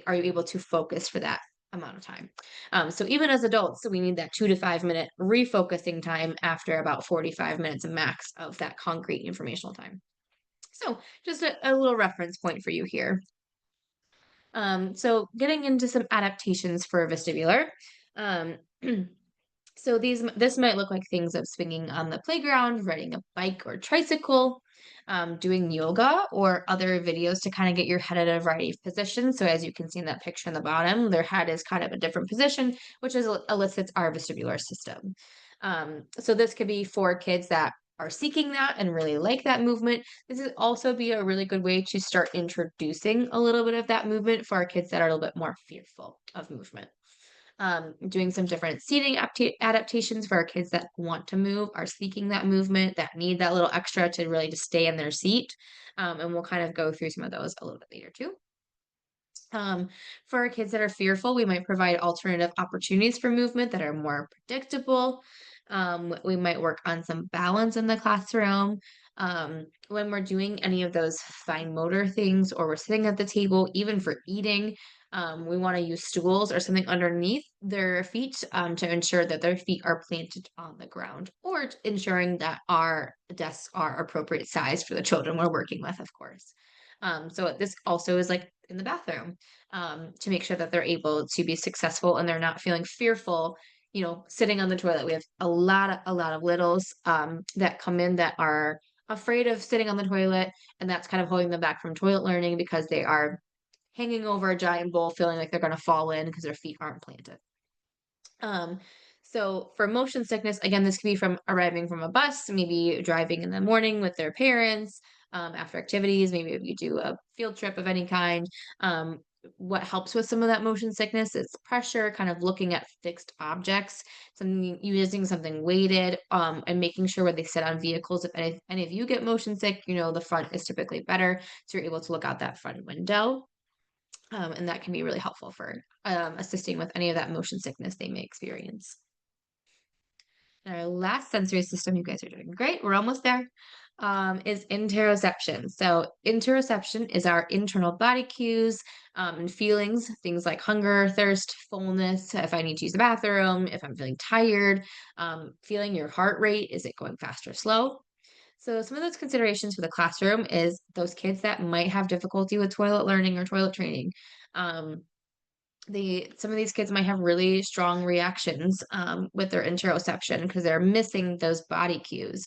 are you able to focus for that amount of time? So even as adults, we need that 2 to 5 minute refocusing time after about 45 minutes max of that concrete informational time. So just a little reference point for you here. So getting into some adaptations for vestibular. Um, so this might look like things of swinging on the playground, riding a bike or tricycle, doing yoga or other videos to kind of get your head at a variety of positions. So as you can see in that picture in the bottom, their head is kind of a different position, which elicits our vestibular system. So this could be for kids that are seeking that and really like that movement. This would also be a really good way to start introducing a little bit of that movement for our kids that are a little bit more fearful of movement. Doing some different seating adaptations for our kids that want to move, are seeking that movement, that need that little extra to really just stay in their seat. And we'll kind of go through some of those a little bit later too. For our kids that are fearful, we might provide alternative opportunities for movement that are more predictable. We might work on some balance in the classroom. When we're doing any of those fine motor things or we're sitting at the table, even for eating, we want to use stools or something underneath their feet to ensure that their feet are planted on the ground, or ensuring that our desks are appropriate size for the children we're working with, of course. So this also is like in the bathroom, to make sure that they're able to be successful and they're not feeling fearful, sitting on the toilet. We have a lot of littles that come in that are afraid of sitting on the toilet, and that's kind of holding them back from toilet learning because they are hanging over a giant bowl, feeling like they're going to fall in because their feet aren't planted. Um, so for motion sickness, again, this could be from arriving from a bus, maybe driving in the morning with their parents, after activities, maybe if you do a field trip of any kind. What helps with some of that motion sickness is pressure, kind of looking at fixed objects, something using something weighted, and making sure when they sit on vehicles, if any of you get motion sick, the front is typically better, so you're able to look out that front window. And that can be really helpful for assisting with any of that motion sickness they may experience. And our last sensory system, you guys are doing great. We're almost there. Is interoception. So, interoception is our internal body cues and feelings, things like hunger, thirst, fullness, if I need to use the bathroom, if I'm feeling tired, feeling your heart rate, is it going fast or slow? So, some of those considerations for the classroom is those kids that might have difficulty with toilet learning or toilet training. Um, some of these kids might have really strong reactions with their interoception because they're missing those body cues.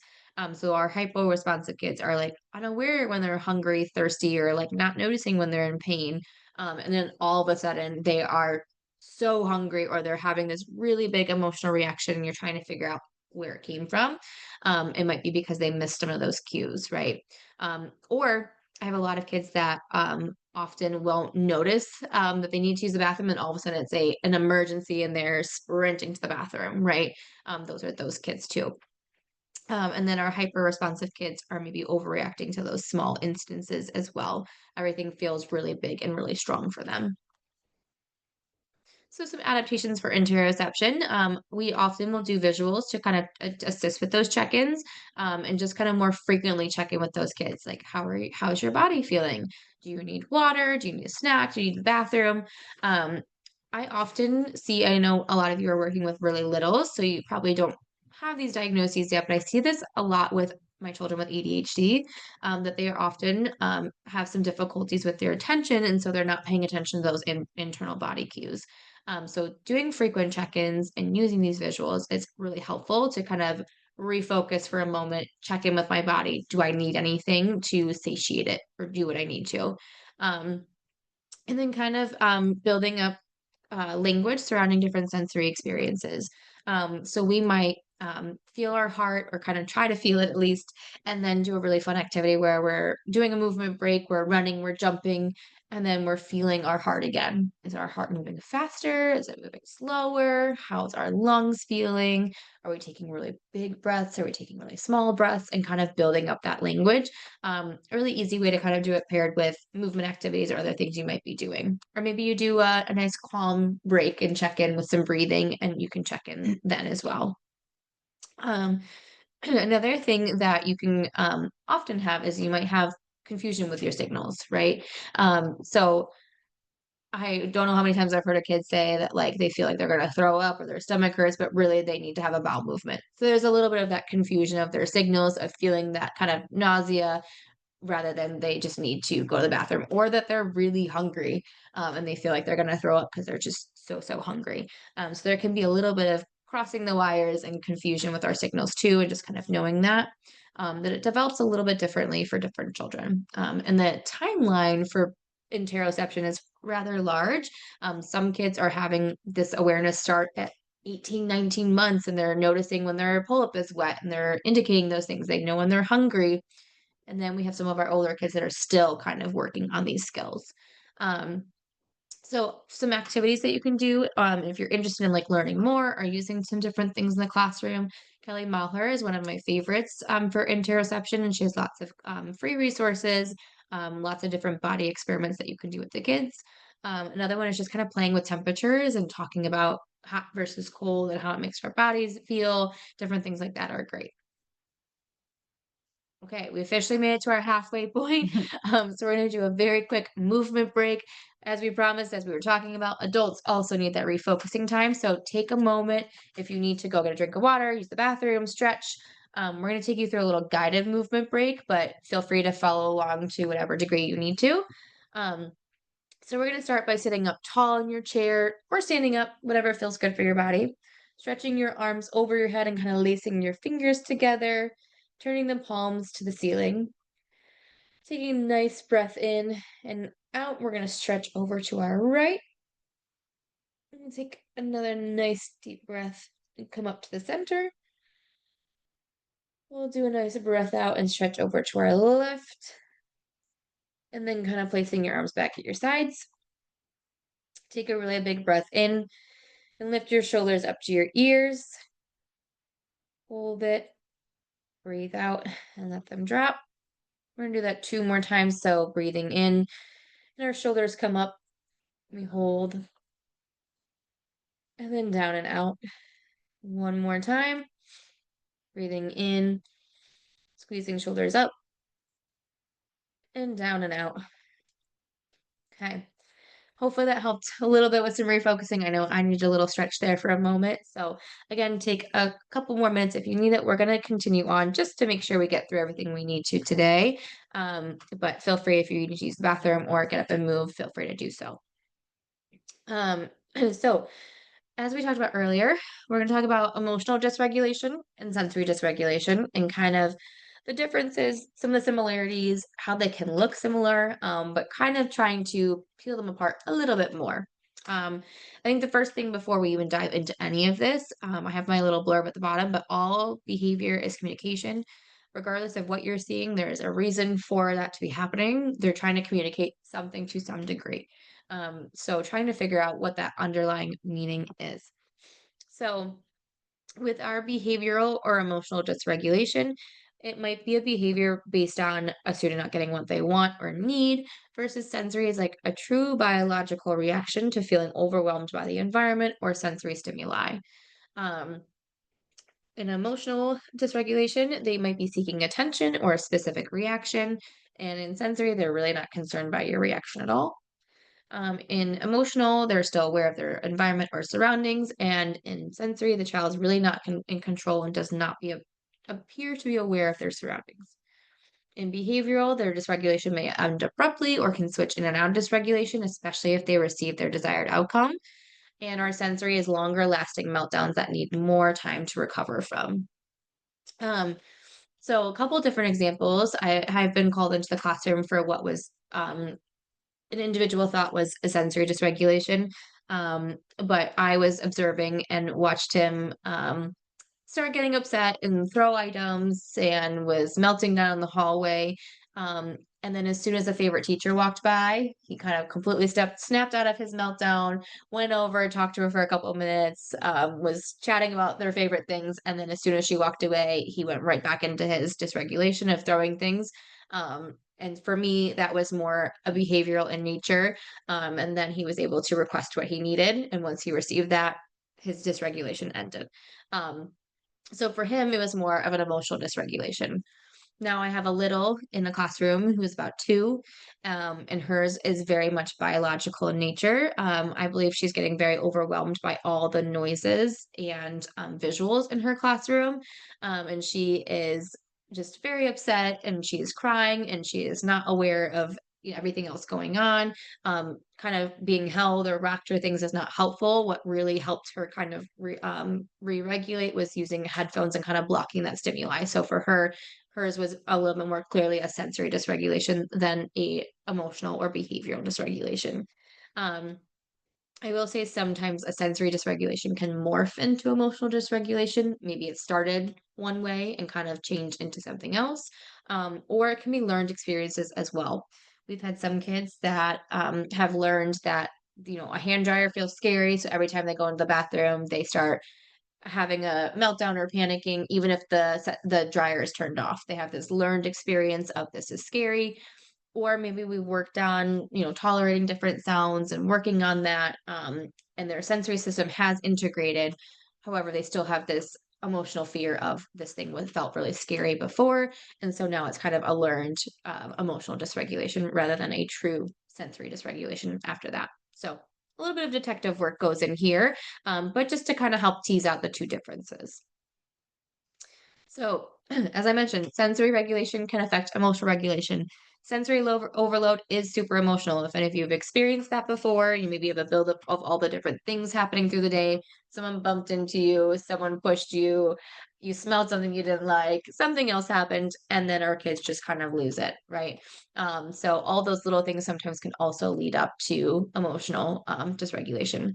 So our hypo responsive kids are like unaware when they're hungry, thirsty, or like not noticing when they're in pain. And then all of a sudden they are so hungry or they're having this really big emotional reaction and you're trying to figure out where it came from. It might be because they missed some of those cues, right? Or I have a lot of kids that often won't notice that they need to use the bathroom, and all of a sudden it's an emergency, and they're sprinting to the bathroom. Right? Those are those kids too. And then our hyper responsive kids are maybe overreacting to those small instances as well. Everything feels really big and really strong for them. So some adaptations for interoception. We often will do visuals to kind of assist with those check-ins, and just kind of more frequently check in with those kids. Like, how's your body feeling? Do you need water? Do you need a snack? Do you need the bathroom? Um, I often see, I know a lot of you are working with really little, so you probably don't have these diagnoses yet, but I see this a lot with my children with ADHD, that they are often have some difficulties with their attention, and so they're not paying attention to those internal body cues. So doing frequent check-ins and using these visuals is really helpful to kind of refocus for a moment, check in with my body. Do I need anything to satiate it or do what I need to? Um, and then kind of building up language surrounding different sensory experiences. So we might feel our heart, or kind of try to feel it at least, and then do a really fun activity where we're doing a movement break, we're running, we're jumping, and then we're feeling our heart again. Is our heart moving faster? Is it moving slower? How's our lungs feeling? Are we taking really big breaths? Are we taking really small breaths? And kind of building up that language. A really easy way to kind of do it paired with movement activities or other things you might be doing. Or maybe you do a nice calm break and check in with some breathing, and you can check in then as well. Um, Another thing that you can often have is you might have confusion with your signals, right? So I don't know how many times I've heard a kid say that like they feel like they're gonna throw up or their stomach hurts, but really they need to have a bowel movement. So there's a little bit of that confusion of their signals of feeling that kind of nausea rather than they just need to go to the bathroom, or that they're really hungry and they feel like they're gonna throw up because they're just so hungry. So there can be a little bit of crossing the wires and confusion with our signals too, and just kind of knowing that. That it develops a little bit differently for different children. And the timeline for interoception is rather large. Some kids are having this awareness start at 18, 19 months, and they're noticing when their pull-up is wet and they're indicating those things. They know when they're hungry. And then we have some of our older kids that are still kind of working on these skills. Um, so some activities that you can do, if you're interested in like learning more or using some different things in the classroom, Kelly Maher is one of my favorites for interoception, and she has lots of free resources, lots of different body experiments that you can do with the kids. Another one is just kind of playing with temperatures and talking about hot versus cold and how it makes our bodies feel. Different things like that are great. Okay, we officially made it to our halfway point. So we're going to do a very quick movement break. As we promised, as we were talking about, adults also need that refocusing time. So take a moment if you need to go get a drink of water, use the bathroom, stretch. We're going to take you through a little guided movement break, but feel free to follow along to whatever degree you need to. Um, so we're going to start by sitting up tall in your chair or standing up, whatever feels good for your body. Stretching your arms over your head and kind of lacing your fingers together, turning the palms to the ceiling. Taking a nice breath in and out. We're going to stretch over to our right. And take another nice deep breath and come up to the center. We'll do a nice breath out and stretch over to our left. And then kind of placing your arms back at your sides. Take a really big breath in and lift your shoulders up to your ears. Hold it. Breathe out and let them drop. We're going to do that 2 more times. So breathing in and our shoulders come up. We hold. And then down and out. One more time. Breathing in, squeezing shoulders up and down and out. Okay. Hopefully that helped a little bit with some refocusing. I know I need a little stretch there for a moment. So again, take a couple more minutes if you need it. We're going to continue on just to make sure we get through everything we need to today. But feel free if you need to use the bathroom or get up and move, feel free to do so. Um, so as we talked about earlier, we're going to talk about emotional dysregulation and sensory dysregulation and kind of the differences, some of the similarities, how they can look similar, but kind of trying to peel them apart a little bit more. I think the first thing before we even dive into any of this, I have my little blurb at the bottom, but all behavior is communication. Regardless of what you're seeing, there is a reason for that to be happening. They're trying to communicate something to some degree. So trying to figure out what that underlying meaning is. So with our behavioral or emotional dysregulation, it might be a behavior based on a student not getting what they want or need, versus sensory is like a true biological reaction to feeling overwhelmed by the environment or sensory stimuli. Um, in emotional dysregulation, they might be seeking attention or a specific reaction. And in sensory, they're really not concerned by your reaction at all. In emotional, they're still aware of their environment or surroundings, and in sensory, the child is really not in control and does not appear to be aware of their surroundings. In behavioral, their dysregulation may end abruptly or can switch in and out of dysregulation, especially if they receive their desired outcome. And our sensory is longer lasting meltdowns that need more time to recover from. Um, so a couple different examples. I've been called into the classroom for what was an individual thought was a sensory dysregulation. But I was observing and watched him start getting upset and throw items and was melting down in the hallway. And then as soon as a favorite teacher walked by, he kind of completely snapped out of his meltdown, went over, talked to her for a couple of minutes, was chatting about their favorite things, and then as soon as she walked away, he went right back into his dysregulation of throwing things. And for me, that was more a behavioral in nature. And then he was able to request what he needed, and once he received that, his dysregulation ended. Um, so for him, it was more of an emotional dysregulation. Now I have a little in the classroom who's about 2, and hers is very much biological in nature. I believe she's getting very overwhelmed by all the noises and visuals in her classroom, and she is just very upset, and she is crying, and she is not aware of everything else going on. Kind of being held or rocked or things is not helpful. What really helped her kind of re-regulate was using headphones and kind of blocking that stimuli. So for her, hers was a little bit more clearly a sensory dysregulation than a emotional or behavioral dysregulation. Um, I will say sometimes a sensory dysregulation can morph into emotional dysregulation. Maybe it started one way and kind of changed into something else, or it can be learned experiences as well. We've had some kids that have learned that a hand dryer feels scary, so every time they go into the bathroom, they start having a meltdown or panicking, even if the dryer is turned off. They have this learned experience of this is scary, or maybe we worked on tolerating different sounds and working on that, and their sensory system has integrated. However, they still have this emotional fear of this thing was felt really scary before, and so now it's kind of a learned emotional dysregulation rather than a true sensory dysregulation after that. So a little bit of detective work goes in here, but just to kind of help tease out the two differences. So, as I mentioned, sensory regulation can affect emotional regulation. Sensory overload is super emotional. If any of you have experienced that before, you maybe have a buildup of all the different things happening through the day. Someone bumped into you, someone pushed you, you smelled something you didn't like, something else happened, and then our kids just kind of lose it, right? So, all those little things sometimes can also lead up to emotional dysregulation.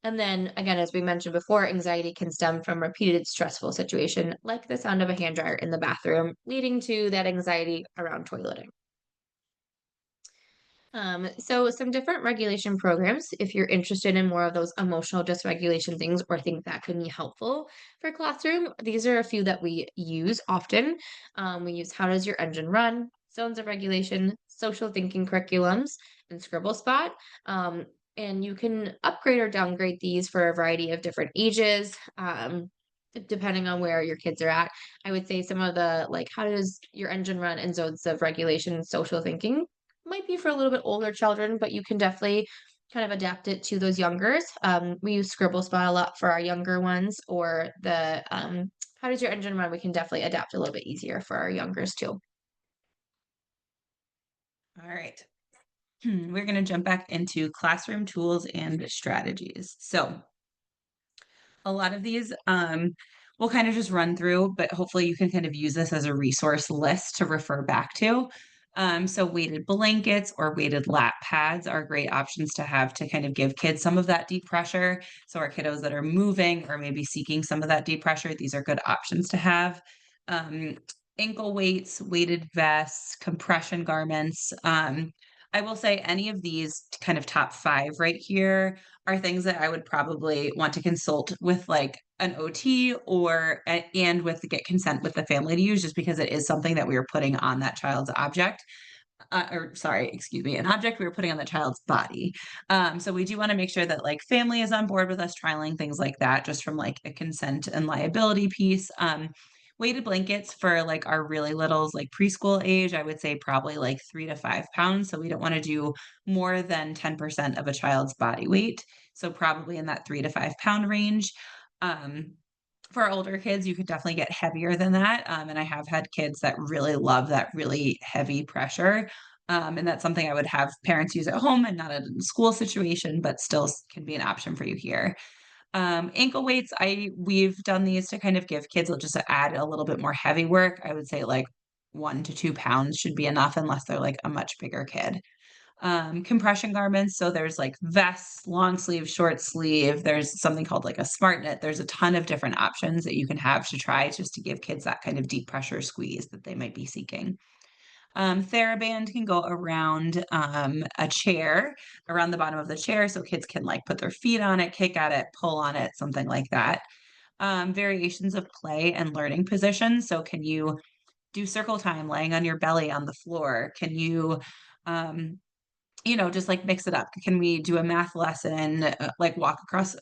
And then again, as we mentioned before, anxiety can stem from repeated stressful situation, like the sound of a hand dryer in the bathroom, leading to that anxiety around toileting. So some different regulation programs, if you're interested in more of those emotional dysregulation things or think that could be helpful for classroom, these are a few that we use often. We use How Does Your Engine Run, Zones of Regulation, Social Thinking Curriculums, and Scribble Spot. And you can upgrade or downgrade these for a variety of different ages. Depending on where your kids are at, I would say some of the like How Does Your Engine Run and Zones of Regulation, Social Thinking might be for a little bit older children, but you can definitely kind of adapt it to those youngers. We use Scribble Spot a lot for our younger ones, or the How Does Your Engine Run? We can definitely adapt a little bit easier for our youngers too. All right. We're going to jump back into classroom tools and strategies. So, a lot of these we'll kind of just run through, but hopefully you can kind of use this as a resource list to refer back to. So, weighted blankets or weighted lap pads are great options to have to kind of give kids some of that deep pressure. So, our kiddos that are moving or maybe seeking some of that deep pressure, these are good options to have. Um, Ankle weights, weighted vests, compression garments. I will say any of these kind of top five right here are things that I would probably want to consult with like an OT or and with get consent with the family to use just because it is something that we are putting on that child's object. Or sorry, excuse me, an object we were putting on the child's body. So we do want to make sure that like family is on board with us trialing things like that, just from like a consent and liability piece. Weighted blankets for like our really littles, like preschool age, I would say probably like 3 to 5 pounds. So we don't want to do more than 10% of a child's body weight. So probably in that 3 to 5 pound range. Um, for older kids, you could definitely get heavier than that. And I have had kids that really love that really heavy pressure. And that's something I would have parents use at home and not in a school situation, but still can be an option for you here. Ankle weights, we've done these to kind of give kids just to add a little bit more heavy work. I would say like 1 to 2 pounds should be enough unless they're like a much bigger kid. Compression garments, so there's, like, vests, long sleeve, short sleeve, there's something called, like, a smart knit, there's a ton of different options that you can have to try just to give kids that kind of deep pressure squeeze that they might be seeking. TheraBand can go around, a chair, around the bottom of the chair, so kids can, like, put their feet on it, kick at it, pull on it, something like that. Variations of play and learning positions, so can you do circle time laying on your belly on the floor? Can you, um, just, like, mix it up? Can we do a math lesson, like, walk across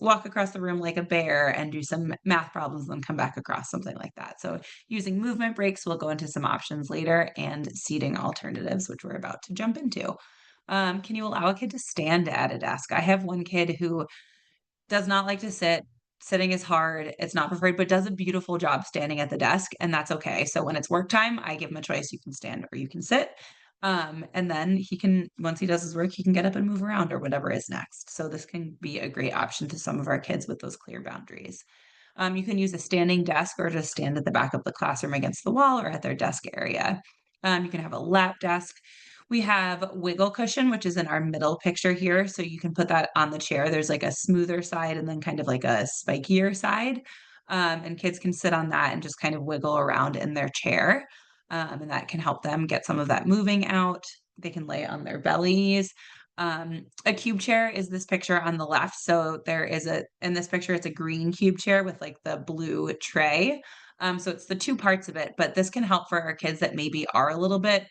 the room like a bear and do some math problems, and then come back across, something like that. So, using movement breaks, we'll go into some options later, and seating alternatives, which we're about to jump into. Can you allow a kid to stand at a desk? I have one kid who does not like to sit. Sitting is hard, it's not preferred, but does a beautiful job standing at the desk, and that's okay. So when it's work time, I give him a choice, you can stand or you can sit. And then he can once he does his work, he can get up and move around or whatever is next. So this can be a great option to some of our kids with those clear boundaries. You can use a standing desk or just stand at the back of the classroom against the wall or at their desk area. You can have a lap desk. We have wiggle cushion, which is in our middle picture here. So you can put that on the chair. There's like a smoother side and then kind of like a spikier side. And kids can sit on that and just kind of wiggle around in their chair. And that can help them get some of that moving out. They can lay on their bellies. A cube chair is this picture on the left. So there is in this picture, it's a green cube chair with like the blue tray. So it's the two parts of it, but this can help for our kids that maybe are a little bit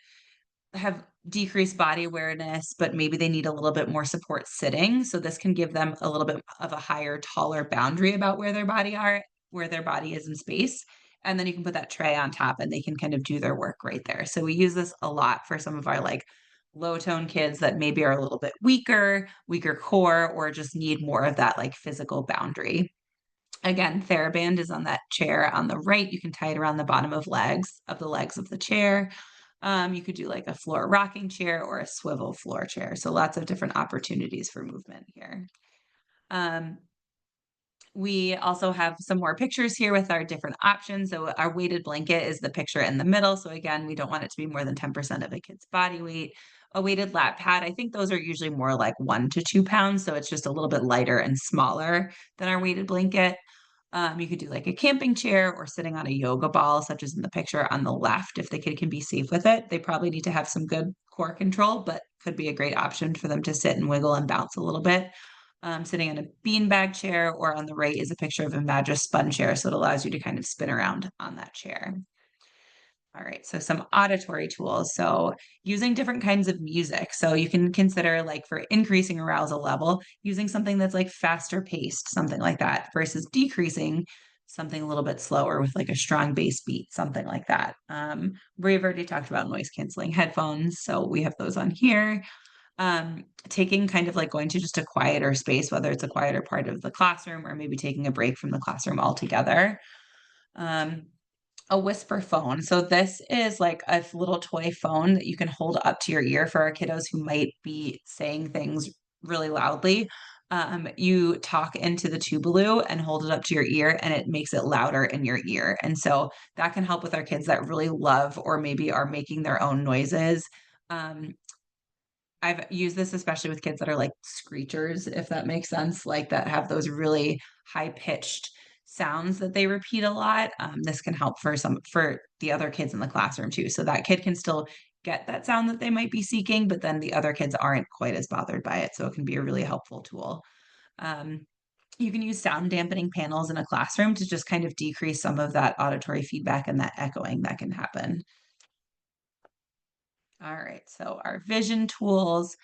have decreased body awareness, but maybe they need a little bit more support sitting. So this can give them a little bit of a higher, taller boundary about where their body is in space. And then you can put that tray on top and they can kind of do their work right there. So we use this a lot for some of our like low tone kids that maybe are a little bit weaker core, or just need more of that like physical boundary. Again, TheraBand is on that chair on the right. You can tie it around the bottom of the legs of the chair. You could do like a floor rocking chair or a swivel floor chair. So lots of different opportunities for movement here. Um, we also have some more pictures here with our different options. So our weighted blanket is the picture in the middle. So again, we don't want it to be more than 10% of a kid's body weight. A weighted lap pad, I think those are usually more like 1 to 2 pounds. So it's just a little bit lighter and smaller than our weighted blanket. You could do like a camping chair or sitting on a yoga ball, such as in the picture on the left, if the kid can be safe with it. They probably need to have some good core control, but could be a great option for them to sit and wiggle and bounce a little bit. Sitting in a beanbag chair, or on the right is a picture of a Madras spun chair, so it allows you to kind of spin around on that chair. All right, so some auditory tools. So using different kinds of music. So you can consider like for increasing arousal level, using something that's like faster paced, something like that, versus decreasing something a little bit slower with like a strong bass beat, something like that. We've already talked about noise canceling headphones, so we have those on here. Taking kind of like going to just a quieter space, whether it's a quieter part of the classroom or maybe taking a break from the classroom altogether. Um, a whisper phone. So this is like a little toy phone that you can hold up to your ear for our kiddos who might be saying things really loudly. You talk into the Tubaloo and hold it up to your ear, and it makes it louder in your ear. And so that can help with our kids that really love or maybe are making their own noises. Um, I've used this especially with kids that are like screechers, if that makes sense, like that have those really high pitched sounds that they repeat a lot. This can help for the other kids in the classroom too. So that kid can still get that sound that they might be seeking, but then the other kids aren't quite as bothered by it. So it can be a really helpful tool. Um, you can use sound dampening panels in a classroom to just kind of decrease some of that auditory feedback and that echoing that can happen. All right, so our vision tools,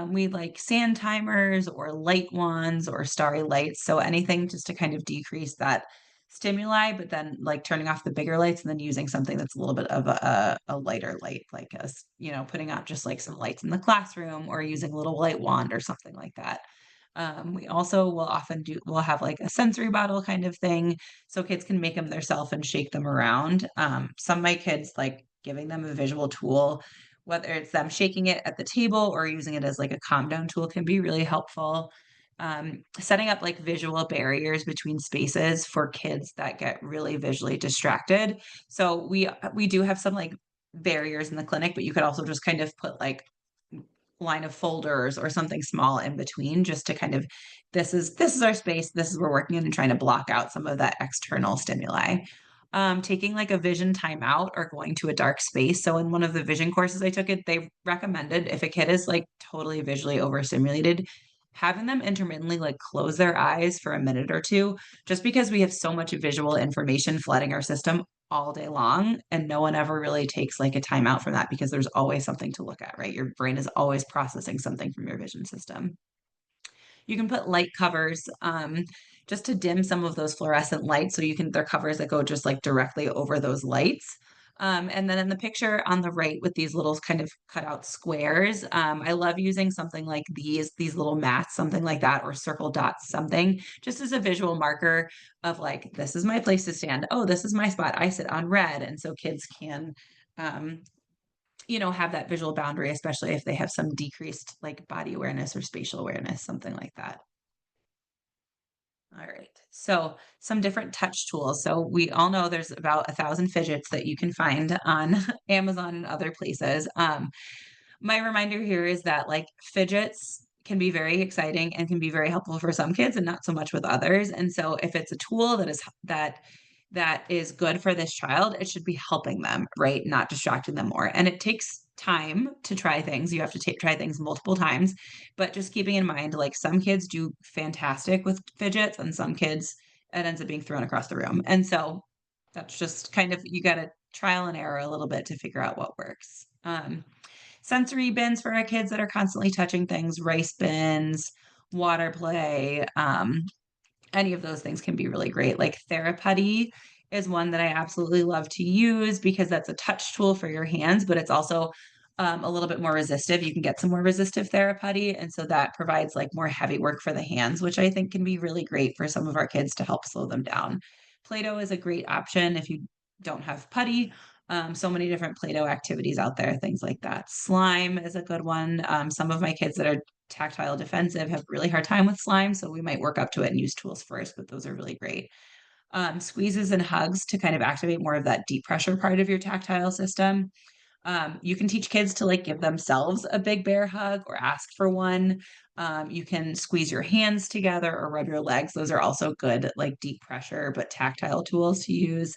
we like sand timers or light wands or starry lights. So anything just to kind of decrease that stimuli, but then like turning off the bigger lights and then using something that's a little bit of a lighter light, like putting out just like some lights in the classroom or using a little light wand or something like that. We also we'll have like a sensory bottle kind of thing so kids can make them themselves and shake them around. Some of my kids like giving them a visual tool, whether it's them shaking it at the table or using it as like a calm down tool, can be really helpful. Setting up like visual barriers between spaces for kids that get really visually distracted. So we do have some like barriers in the clinic, but you could also just kind of put like line of folders or something small in between just to kind of this is our space, this is we're working in and trying to block out some of that external stimuli. Taking like a vision timeout or going to a dark space. So in one of the vision courses I took they recommended if a kid is like totally visually overstimulated, having them intermittently like close their eyes for a minute or two, just because we have so much visual information flooding our system all day long and no one ever really takes like a timeout from that because there's always something to look at, right? Your brain is always processing something from your vision system. You can put light covers, just to dim some of those fluorescent lights. So you can, they're covers that go just like directly over those lights. And then in the picture on the right with these little kind of cut out squares, I love using something like these little mats, something like that, or circle dots, something just as a visual marker of like, this is my place to stand. Oh, this is my spot. I sit on red. And so kids can, um, have that visual boundary, especially if they have some decreased like body awareness or spatial awareness, something like that. All right. So some different touch tools. So we all know there's about 1,000 fidgets that you can find on Amazon and other places. My reminder here is that like fidgets can be very exciting and can be very helpful for some kids and not so much with others. And so if it's a tool that is good for this child, it should be helping them, right? Not distracting them more. And it takes time to try things. You have to try things multiple times, but just keeping in mind, like some kids do fantastic with fidgets and some kids it ends up being thrown across the room. And so that's just kind of, you got to trial and error a little bit to figure out what works. Sensory bins for our kids that are constantly touching things, rice bins, water play, any of those things can be really great. Like Theraputty is one that I absolutely love to use because that's a touch tool for your hands, but it's also a little bit more resistive. You can get some more resistive Theraputty, and so that provides like more heavy work for the hands, which I think can be really great for some of our kids to help slow them down. Play-Doh is a great option if you don't have putty. So many different Play-Doh activities out there, things like that. Slime is a good one. Some of my kids that are tactile defensive have really hard time with slime, so we might work up to it and use tools first, but those are really great. Squeezes and hugs to kind of activate more of that deep pressure part of your tactile system. You can teach kids to like give themselves a big bear hug or ask for one. You can squeeze your hands together or rub your legs. Those are also good, like deep pressure, but tactile tools to use.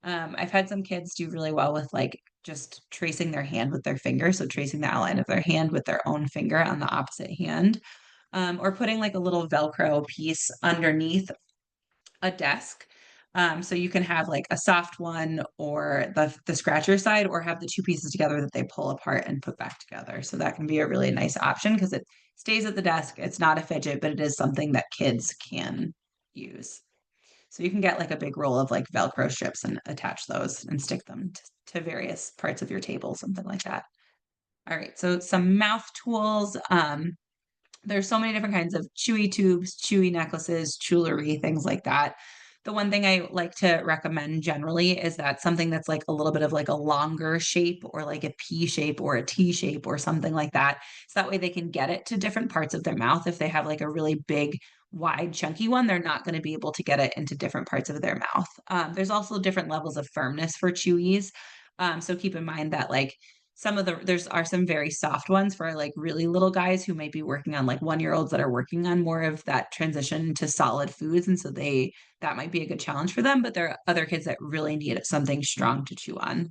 I've had some kids do really well with like just tracing their hand with their finger. So tracing the outline of their hand with their own finger on the opposite hand, or putting like a little Velcro piece underneath a desk. So you can have like a soft one or the scratcher side, or have the two pieces together that they pull apart and put back together. So that can be a really nice option because it stays at the desk. It's not a fidget, but it is something that kids can use. So you can get like a big roll of like Velcro strips and attach those and stick them to various parts of your table, something like that. All right, so some mouth tools. There's so many different kinds of chewy tubes, chewy necklaces, jewelry, things like that. The one thing I like to recommend generally is that something that's like a little bit of like a longer shape or like a P shape or a T shape or something like that. So that way they can get it to different parts of their mouth. If they have like a really big, wide, chunky one, they're not going to be able to get it into different parts of their mouth. There's also different levels of firmness for chewies. So keep in mind that like some of there's are some very soft ones for like really little guys who might be working on like 1 year olds that are working on more of that transition to solid foods. And so that might be a good challenge for them, but there are other kids that really need something strong to chew on.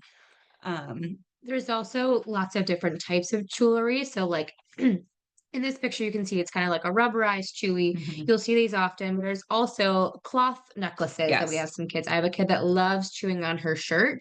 Um, There's also lots of different types of jewelry. So, like in this picture, you can see it's kind of like a rubberized chewy. mhm. You'll see these often, but there's also cloth necklaces that we Yes. have some kids. I have a kid that loves chewing on her shirt.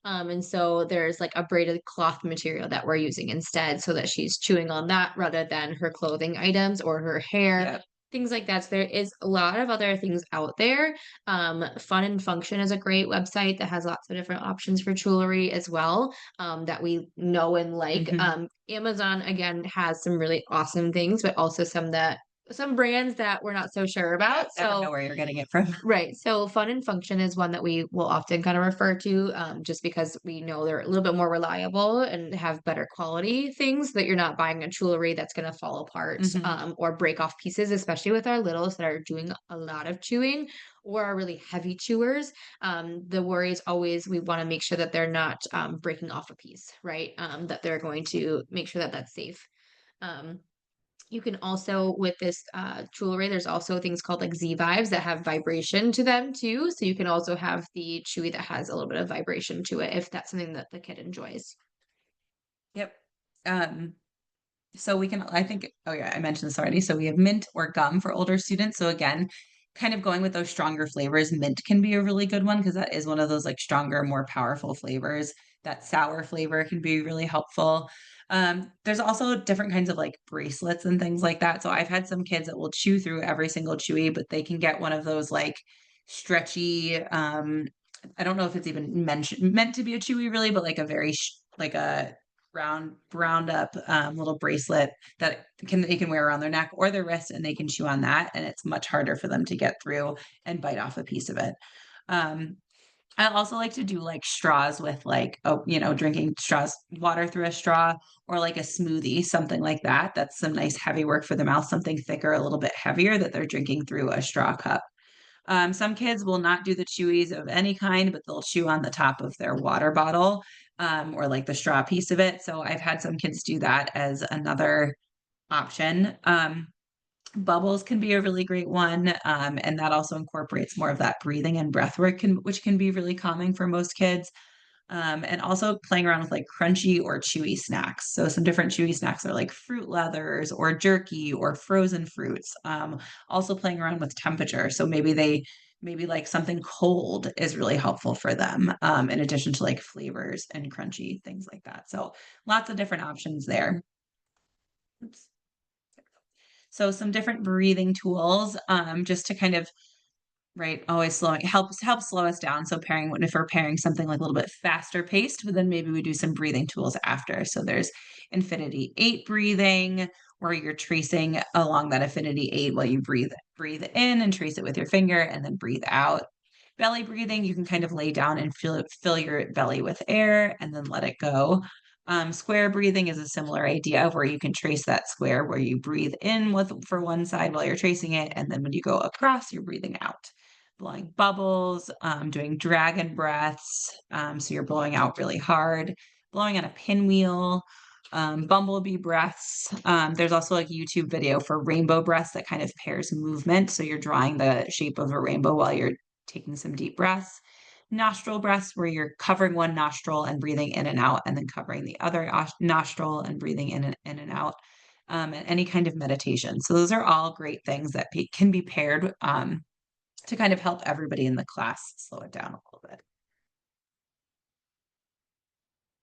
And so there's like a braided cloth material that we're using instead so that she's chewing on that rather than her clothing items or her hair. Yep. Things like that. So there is a lot of other things out there. Fun and Function is a great website that has lots of different options for jewelry as well, that we know and like. Mhm. Amazon again has some really awesome things, but also some brands that we're not so sure Yeah, about. never know So where you're getting it from. right. So Fun and Function is one that we will often kind of refer to, just because we know they're a little bit more reliable and have better quality things that you're not buying a jewelry that's going to fall apart, Mhm. or break off pieces, especially with our littles that are doing a lot of chewing or are really heavy chewers. The worry is always we want to make sure that they're not breaking off a piece, right? That they're going to make sure that that's safe. You can also, with this jewelry, there's also things called like Z Vibes that have vibration to them too. So you can also have the chewy that has a little bit of vibration to it if that's something that the kid enjoys. Yep. Um, so we can, I think, oh yeah, I mentioned this already. So we have mint or gum for older students. So again, kind of going with those stronger flavors, mint can be a really good one because that is one of those like stronger, more powerful flavors. That sour flavor can be really helpful. There's also different kinds of like bracelets and things like that. So I've had some kids that will chew through every single chewy, but they can get one of those like stretchy, I don't know if it's even meant to be a chewy really, but like a very like a browned up little bracelet that they can wear around their neck or their wrist, and they can chew on that, and it's much harder for them to get through and bite off a piece of it. Um, I also like to do like straws with like, oh, drinking straws, water through a straw, or like a smoothie, something like that. That's some nice heavy work for the mouth, something thicker, a little bit heavier that they're drinking through a straw cup. Some kids will not do the chewies of any kind, but they'll chew on the top of their water bottle, or like the straw piece of it. So I've had some kids do that as another option. Bubbles can be a really great one, and that also incorporates more of that breathing and breath work, which can be really calming for most kids. And also playing around with like crunchy or chewy snacks. So some different chewy snacks are like fruit leathers or jerky or frozen fruits. Also playing around with temperature. So maybe like something cold is really helpful for them, in addition to like flavors and crunchy things like that. So lots of different options there. Oops. So some different breathing tools, just to kind of, right, always slowing helps slow us down. So if we're pairing something like a little bit faster paced, but then maybe we do some breathing tools after. So there's Infinity 8 breathing, where you're tracing along that Infinity 8 while you breathe in and trace it with your finger and then breathe out. Belly breathing, you can kind of lay down and fill your belly with air and then let it go. Square breathing is a similar idea where you can trace that square where you breathe in for one side while you're tracing it, and then when you go across, you're breathing out. Blowing bubbles, doing dragon breaths, so you're blowing out really hard, blowing on a pinwheel, bumblebee breaths. There's also like a YouTube video for rainbow breaths that kind of pairs movement, so you're drawing the shape of a rainbow while you're taking some deep breaths. Nostril breaths, where you're covering one nostril and breathing in and out, and then covering the other nostril and breathing in and out. And any kind of meditation. So those are all great things that can be paired, to kind of help everybody in the class slow it down a little bit.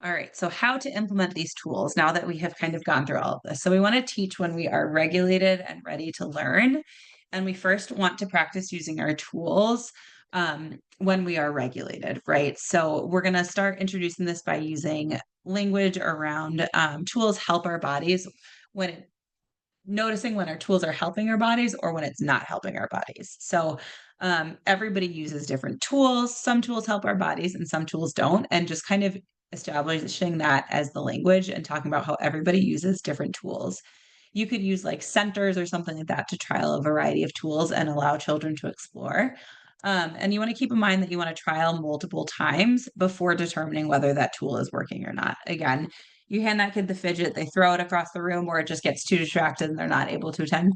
All right, so how to implement these tools now that we have kind of gone through all of this. So we want to teach when we are regulated and ready to learn. And we first want to practice using our tools, when we are regulated, right? So we're going to start introducing this by using language around, tools help our bodies, when noticing when our tools are helping our bodies or when it's not helping our bodies. So everybody uses different tools. Some tools help our bodies and some tools don't. And just kind of establishing that as the language and talking about how everybody uses different tools. You could use like centers or something like that to trial a variety of tools and allow children to explore. And you want to keep in mind that you want to trial multiple times before determining whether that tool is working or not. Again, you hand that kid the fidget, they throw it across the room, or it just gets too distracted and they're not able to attend.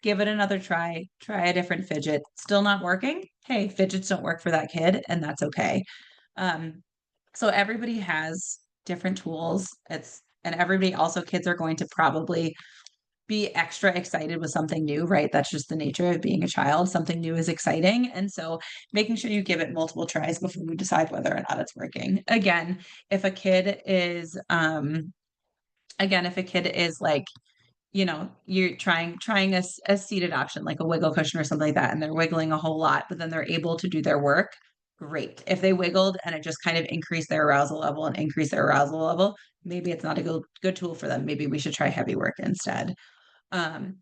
Give it another try a different fidget. Still not working? Hey, fidgets don't work for that kid, and that's okay. Um, so everybody has different tools. And everybody also, kids are going to probably be extra excited with something new, right? That's just the nature of being a child. Something new is exciting. And so making sure you give it multiple tries before you decide whether or not it's working. If a kid is if a kid is like, you're trying a seated option, like a wiggle cushion or something like that, and they're wiggling a whole lot, but then they're able to do their work, great. If they wiggled and it just kind of increased their arousal level and increased their arousal level, maybe it's not a good tool for them. Maybe we should try heavy work instead.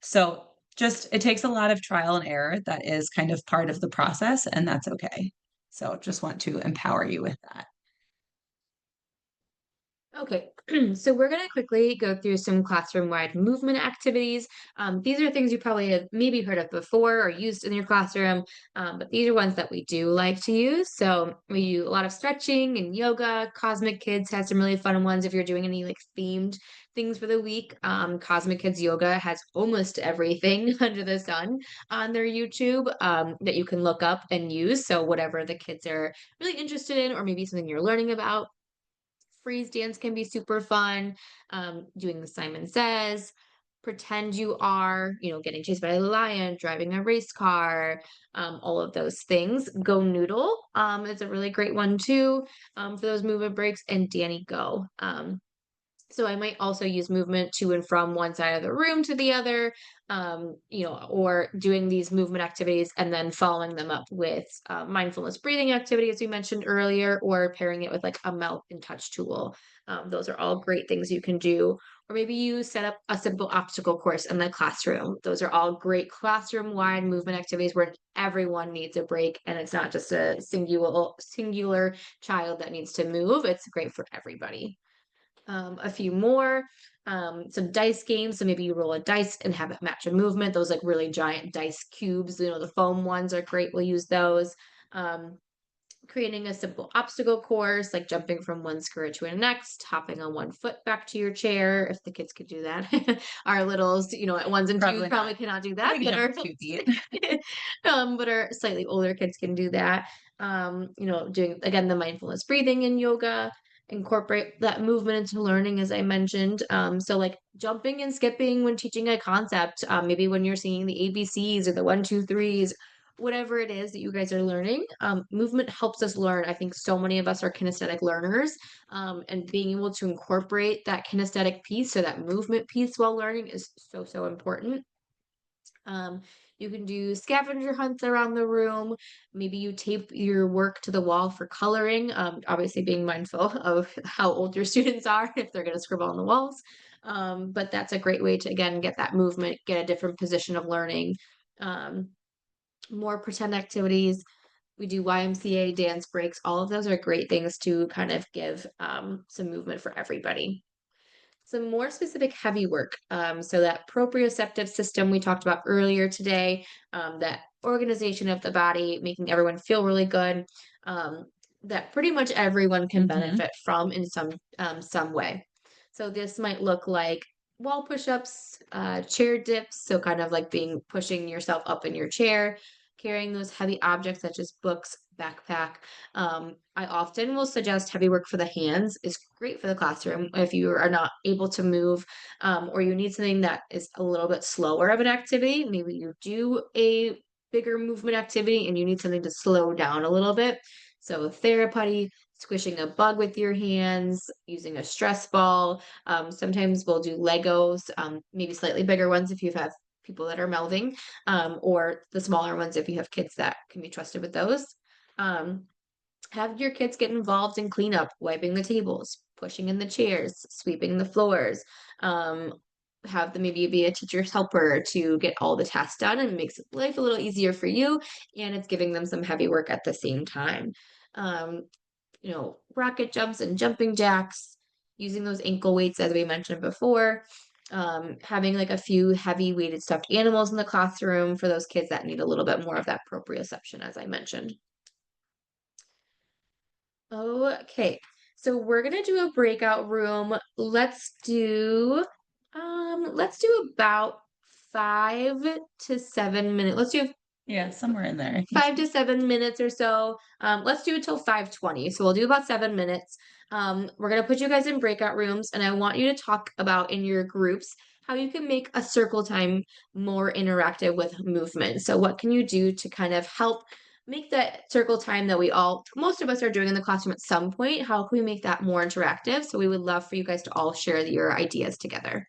So just it takes a lot of trial and error. That is kind of part of the process, and that's okay. So just want to empower you with that. Okay, so we're going to quickly go through some classroom-wide movement activities. These are things you probably have maybe heard of before or used in your classroom, but these are ones that we do like to use. So we do a lot of stretching and yoga. Cosmic Kids has some really fun ones if you're doing any like themed things for the week. Cosmic Kids Yoga has almost everything under the sun on their YouTube that you can look up and use. So whatever the kids are really interested in, or maybe something you're learning about. Freeze dance can be super fun. Doing the Simon Says, pretend you are, getting chased by a lion, driving a race car, all of those things. Go Noodle is a really great one too for those movement breaks, and Danny Go. So I might also use movement to and from one side of the room to the other, or doing these movement activities and then following them up with mindfulness breathing activity, as we mentioned earlier, or pairing it with like a melt and touch tool. Those are all great things you can do. Or maybe you set up a simple obstacle course in the classroom. Those are all great classroom-wide movement activities where everyone needs a break, and it's not just a singular child that needs to move. It's great for everybody. A few more, some dice games. So maybe you roll a dice and have it match a movement. Those like really giant dice cubes, the foam ones are great. We'll use those. Um, Creating a simple obstacle course, like jumping from one square to the next, hopping on one foot back to your chair, if the kids could do that. Our littles, at ones and twos Probably probably not. cannot do I that, think but jump our 2 feet. but our slightly older kids can do that. Doing again the mindfulness breathing and yoga, incorporate that movement into learning, as I mentioned. So like jumping and skipping when teaching a concept, maybe when you're singing the ABCs or the one, two, threes, whatever it is that you guys are learning. Movement helps us learn. I think so many of us are kinesthetic learners, and being able to incorporate that kinesthetic piece or that movement piece while learning is so, so important. Um, you can do scavenger hunts around the room. Maybe you tape your work to the wall for coloring. Obviously, being mindful of how old your students are if they're going to scribble on the walls. But that's a great way to, again, get that movement, get a different position of learning. Um, More pretend activities. We do YMCA dance breaks. All of those are great things to kind of give some movement for everybody. Some more specific heavy work. So that proprioceptive system we talked about earlier today, that organization of the body, making everyone feel really good, that pretty much everyone can Mhm. benefit from in some way. So this might look like wall push-ups, chair dips, so kind of like pushing yourself up in your chair, carrying those heavy objects such as books, backpack. I often will suggest heavy work for the hands is great for the classroom if you are not able to move, or you need something that is a little bit slower of an activity. Maybe you do a bigger movement activity and you need something to slow down a little bit. So therapy, squishing a bug with your hands, using a stress ball. Sometimes we'll do Legos, maybe slightly bigger ones if you have people that are melding, or the smaller ones if you have kids that can be trusted with those. Um, have your kids get involved in cleanup, wiping the tables, pushing in the chairs, sweeping the floors. Um, have them maybe be a teacher's helper to get all the tasks done, and it makes life a little easier for you, and it's giving them some heavy work at the same time. Um, Rocket jumps and jumping jacks, using those ankle weights as we mentioned before. Having like a few heavy weighted stuffed animals in the classroom for those kids that need a little bit more of that proprioception, as I mentioned. Okay, so we're gonna do a breakout room. Let's do about 5 to 7 minutes. Let's do Yeah, somewhere in there, I think. 5 to 7 minutes or so. Let's do it till 5:20. So we'll do about 7 minutes. We're gonna put you guys in breakout rooms, and I want you to talk about in your groups how you can make a circle time more interactive with movement. So what can you do to kind of help make that circle time that most of us are doing in the classroom at some point? How can we make that more interactive? So we would love for you guys to all share your ideas together.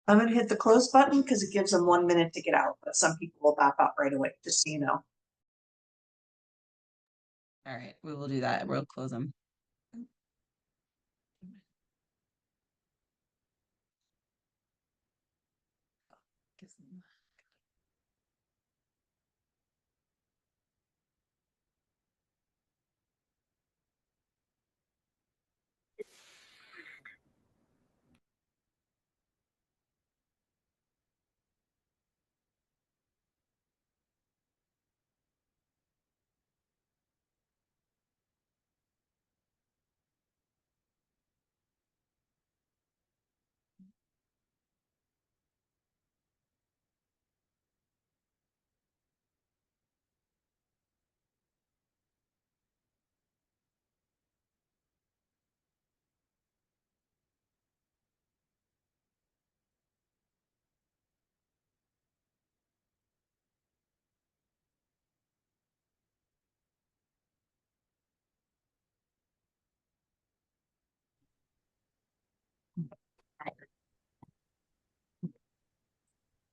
I'm gonna hit the close button because it gives them 1 minute to get out, but some people will pop out right away, just so you know. All right, we will do that. We'll close them.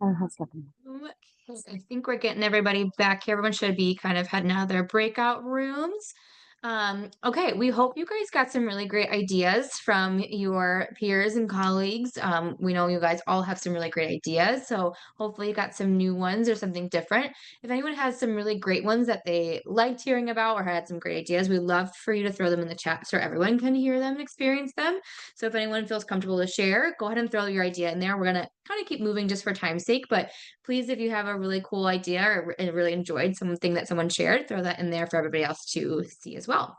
Okay, I think we're getting everybody back here. Everyone should be kind of heading out of their breakout rooms. Okay, we hope you guys got some really great ideas from your peers and colleagues. We know you guys all have some really great ideas, so hopefully you got some new ones or something different. If anyone has some really great ones that they liked hearing about or had some great ideas, we'd love for you to throw them in the chat so everyone can hear them and experience them. So if anyone feels comfortable to share, go ahead and throw your idea in there. We're gonna kind of keep moving just for time's sake, but please, if you have a really cool idea or really enjoyed something that someone shared, throw that in there for everybody else to see as well.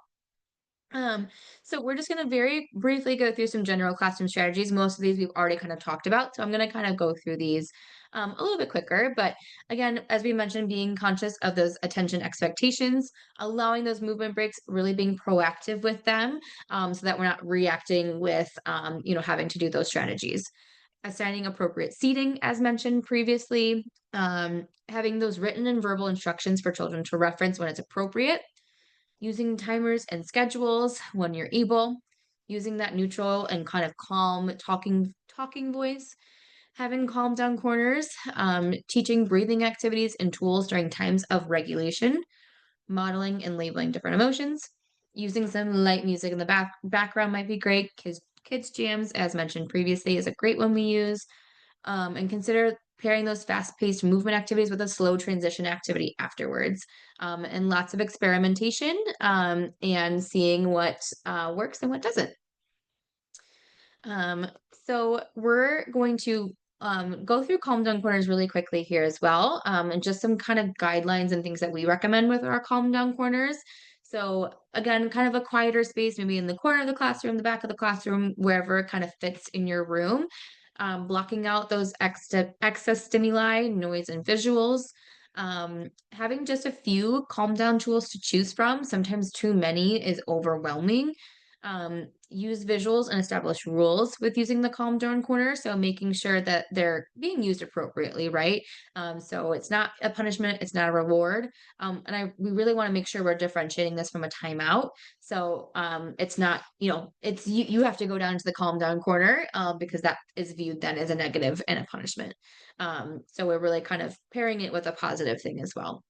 Um, so we're just going to very briefly go through some general classroom strategies. Most of these we've already kind of talked about, so I'm going to kind of go through these a little bit quicker. But again, as we mentioned, being conscious of those attention expectations, allowing those movement breaks, really being proactive with them, so that we're not reacting with, having to do those strategies. Assigning appropriate seating, as mentioned previously, having those written and verbal instructions for children to reference when it's appropriate, using timers and schedules when you're able, using that neutral and kind of calm talking voice, having calm down corners, teaching breathing activities and tools during times of regulation, modeling and labeling different emotions, using some light music in the background might be great. Kids jams, as mentioned previously, is a great one we use, and consider pairing those fast-paced movement activities with a slow transition activity afterwards, and lots of experimentation, and seeing what works and what doesn't. So we're going to go through calm down corners really quickly here as well, and just some kind of guidelines and things that we recommend with our calm down corners. So again, kind of a quieter space, maybe in the corner of the classroom, the back of the classroom, wherever it kind of fits in your room. Blocking out those excess stimuli, noise, and visuals. Having just a few calm down tools to choose from. Sometimes too many is overwhelming. Use visuals and establish rules with using the calm down corner. So making sure that they're being used appropriately, right? So it's not a punishment, it's not a reward. We really want to make sure we're differentiating this from a timeout. So it's not, it's you have to go down to the calm down corner, because that is viewed then as a negative and a punishment. So we're really kind of pairing it with a positive thing as well.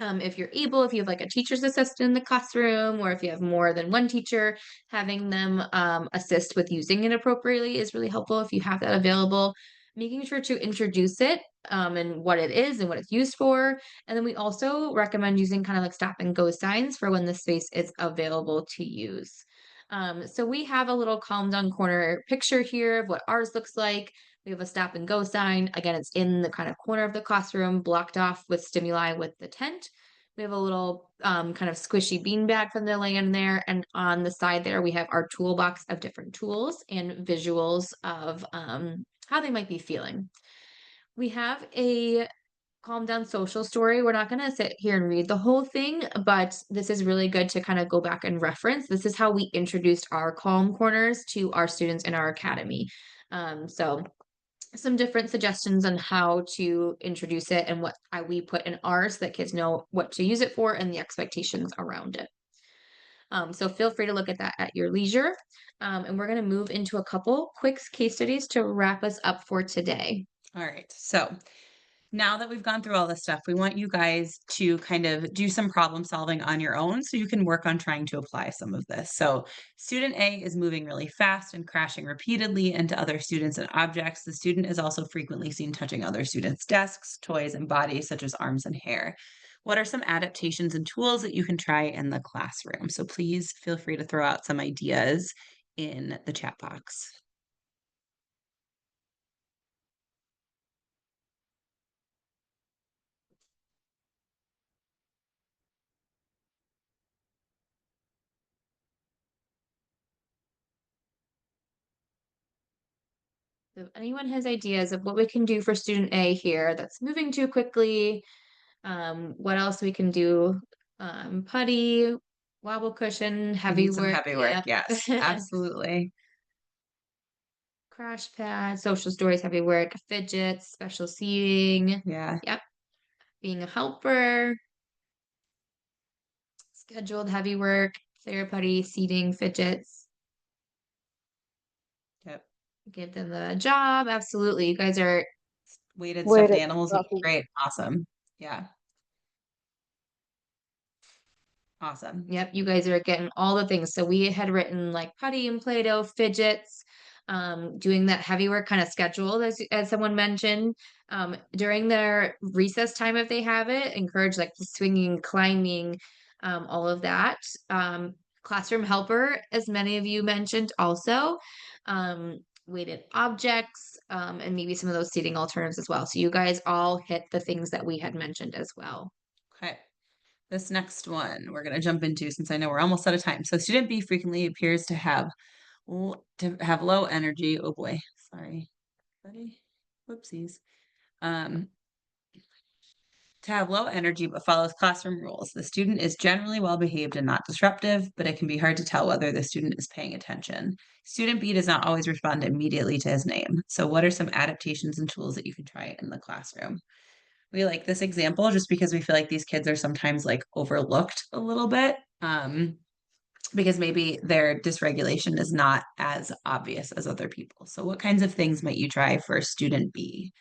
If you're able, if you have like a teacher's assistant in the classroom, or if you have more than one teacher, having them assist with using it appropriately is really helpful if you have that available. Making sure to introduce it, and what it is and what it's used for. And then we also recommend using kind of like stop and go signs for when the space is available to use. So we have a little calm down corner picture here of what ours looks like. We have a stop and go sign. Again, it's in the kind of corner of the classroom, blocked off with stimuli with the tent. We have a little kind of squishy beanbag from the land there. And on the side there, we have our toolbox of different tools and visuals of how they might be feeling. We have a calm down social story. We're not going to sit here and read the whole thing, but this is really good to kind of go back and reference. This is how we introduced our calm corners to our students in our academy. So some different suggestions on how to introduce it and what we put in ours so that kids know what to use it for and the expectations around it. So feel free to look at that at your leisure. And we're going to move into a couple quick case studies to wrap us up for today. All right. So now that we've gone through all this stuff, we want you guys to kind of do some problem solving on your own so you can work on trying to apply some of this. So, student A is moving really fast and crashing repeatedly into other students and objects. The student is also frequently seen touching other students' desks, toys, and bodies, such as arms and hair. What are some adaptations and tools that you can try in the classroom? So, please feel free to throw out some ideas in the chat box. So if anyone has ideas of what we can do for student A here that's moving too quickly, what else we can do? Putty, wobble cushion, We heavy need some work. heavy work. Yep. Yes, absolutely. Crash pad, social stories, heavy work, fidgets, special seating. Yeah. Yep. Being a helper, scheduled heavy work, therapy, seating, fidgets. Yep. Give them the job. Absolutely. You guys are Weighted stuffed Weighted animals would be stuffed. great. Awesome. Yeah. Awesome. Yep, you guys are getting all the things. So we had written like putty and Play-Doh, fidgets, doing that heavy work kind of scheduled as someone mentioned. During their recess time, if they have it, encourage like the swinging, climbing, all of that. Classroom helper, as many of you mentioned also. Weighted objects, and maybe some of those seating alternatives as well. So you guys all hit the things that we had mentioned as well. Okay. This next one we're going to jump into since I know we're almost out of time. So student B frequently appears to have low energy. Oh boy. Sorry. Buddy. Whoopsies. Um, to have low energy but follows classroom rules. The student is generally well behaved and not disruptive, but it can be hard to tell whether the student is paying attention. Student B does not always respond immediately to his name. So, what are some adaptations and tools that you can try in the classroom? We like this example just because we feel like these kids are sometimes like overlooked a little bit. Because maybe their dysregulation is not as obvious as other people. So, what kinds of things might you try for student B?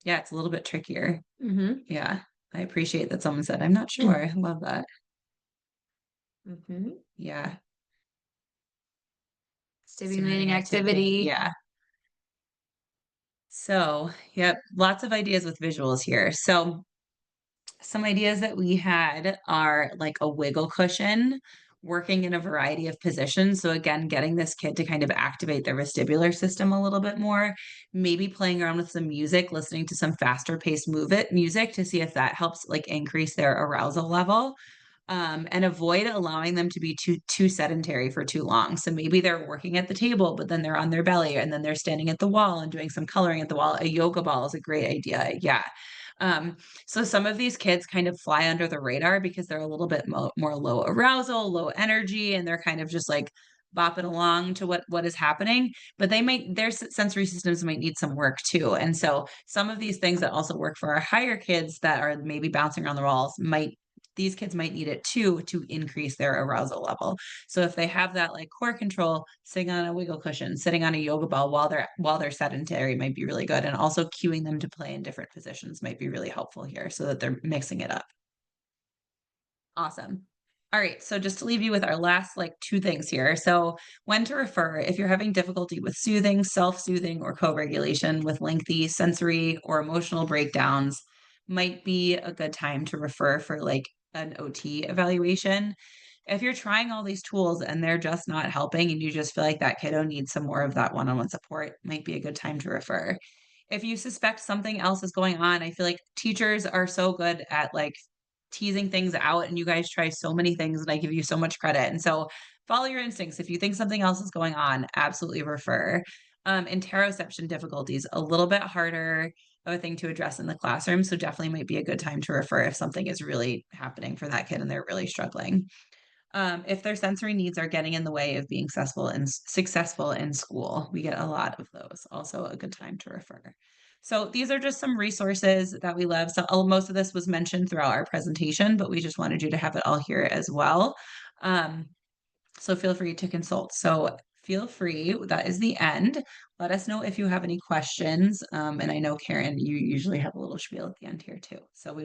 Yeah, it's a little bit trickier. Mm-hmm. Yeah, I appreciate that someone said, I'm not sure. I love that. Mm-hmm. Yeah. Stimulating activity. Yeah. So, yep, lots of ideas with visuals here. So, some ideas that we had are like a wiggle cushion working in a variety of positions. So, again, getting this kid to kind of activate their vestibular system a little bit more, maybe playing around with some music, listening to some faster paced music to see if that helps like increase their arousal level. And avoid allowing them to be too sedentary for too long. So maybe they're working at the table, but then they're on their belly, and then they're standing at the wall and doing some coloring at the wall. A yoga ball is a great idea. Yeah. So some of these kids kind of fly under the radar because they're a little bit more low arousal, low energy, and they're kind of just like bopping along to what is happening, but their sensory systems might need some work too. And so some of these things that also work for our higher kids that are maybe bouncing around the walls these kids might need it too to increase their arousal level. So if they have that like core control, sitting on a wiggle cushion, sitting on a yoga ball while they're sedentary might be really good. And also cueing them to play in different positions might be really helpful here so that they're mixing it up. Awesome. All right, so just to leave you with our last like two things here. So when to refer if you're having difficulty with soothing, self-soothing, or co-regulation with lengthy sensory or emotional breakdowns, might be a good time to refer for like an OT evaluation. If you're trying all these tools and they're just not helping and you just feel like that kiddo needs some more of that one-on-one support, might be a good time to refer. If you suspect something else is going on, I feel like teachers are so good at like teasing things out, and you guys try so many things and I give you so much credit. And so follow your instincts. If you think something else is going on, absolutely refer. Interoception difficulties, a little bit harder of a thing to address in the classroom. So definitely might be a good time to refer if something is really happening for that kid and they're really struggling. if their sensory needs are getting in the way of being successful in school. We get a lot of those. Also a good time to refer. So these are just some resources that we love. So most of this was mentioned throughout our presentation, but we just wanted you to have it all here as well. So feel free to consult. So feel free, that is the end. Let us know if you have any questions. And I know Karen, you usually have a little spiel at the end here too. So we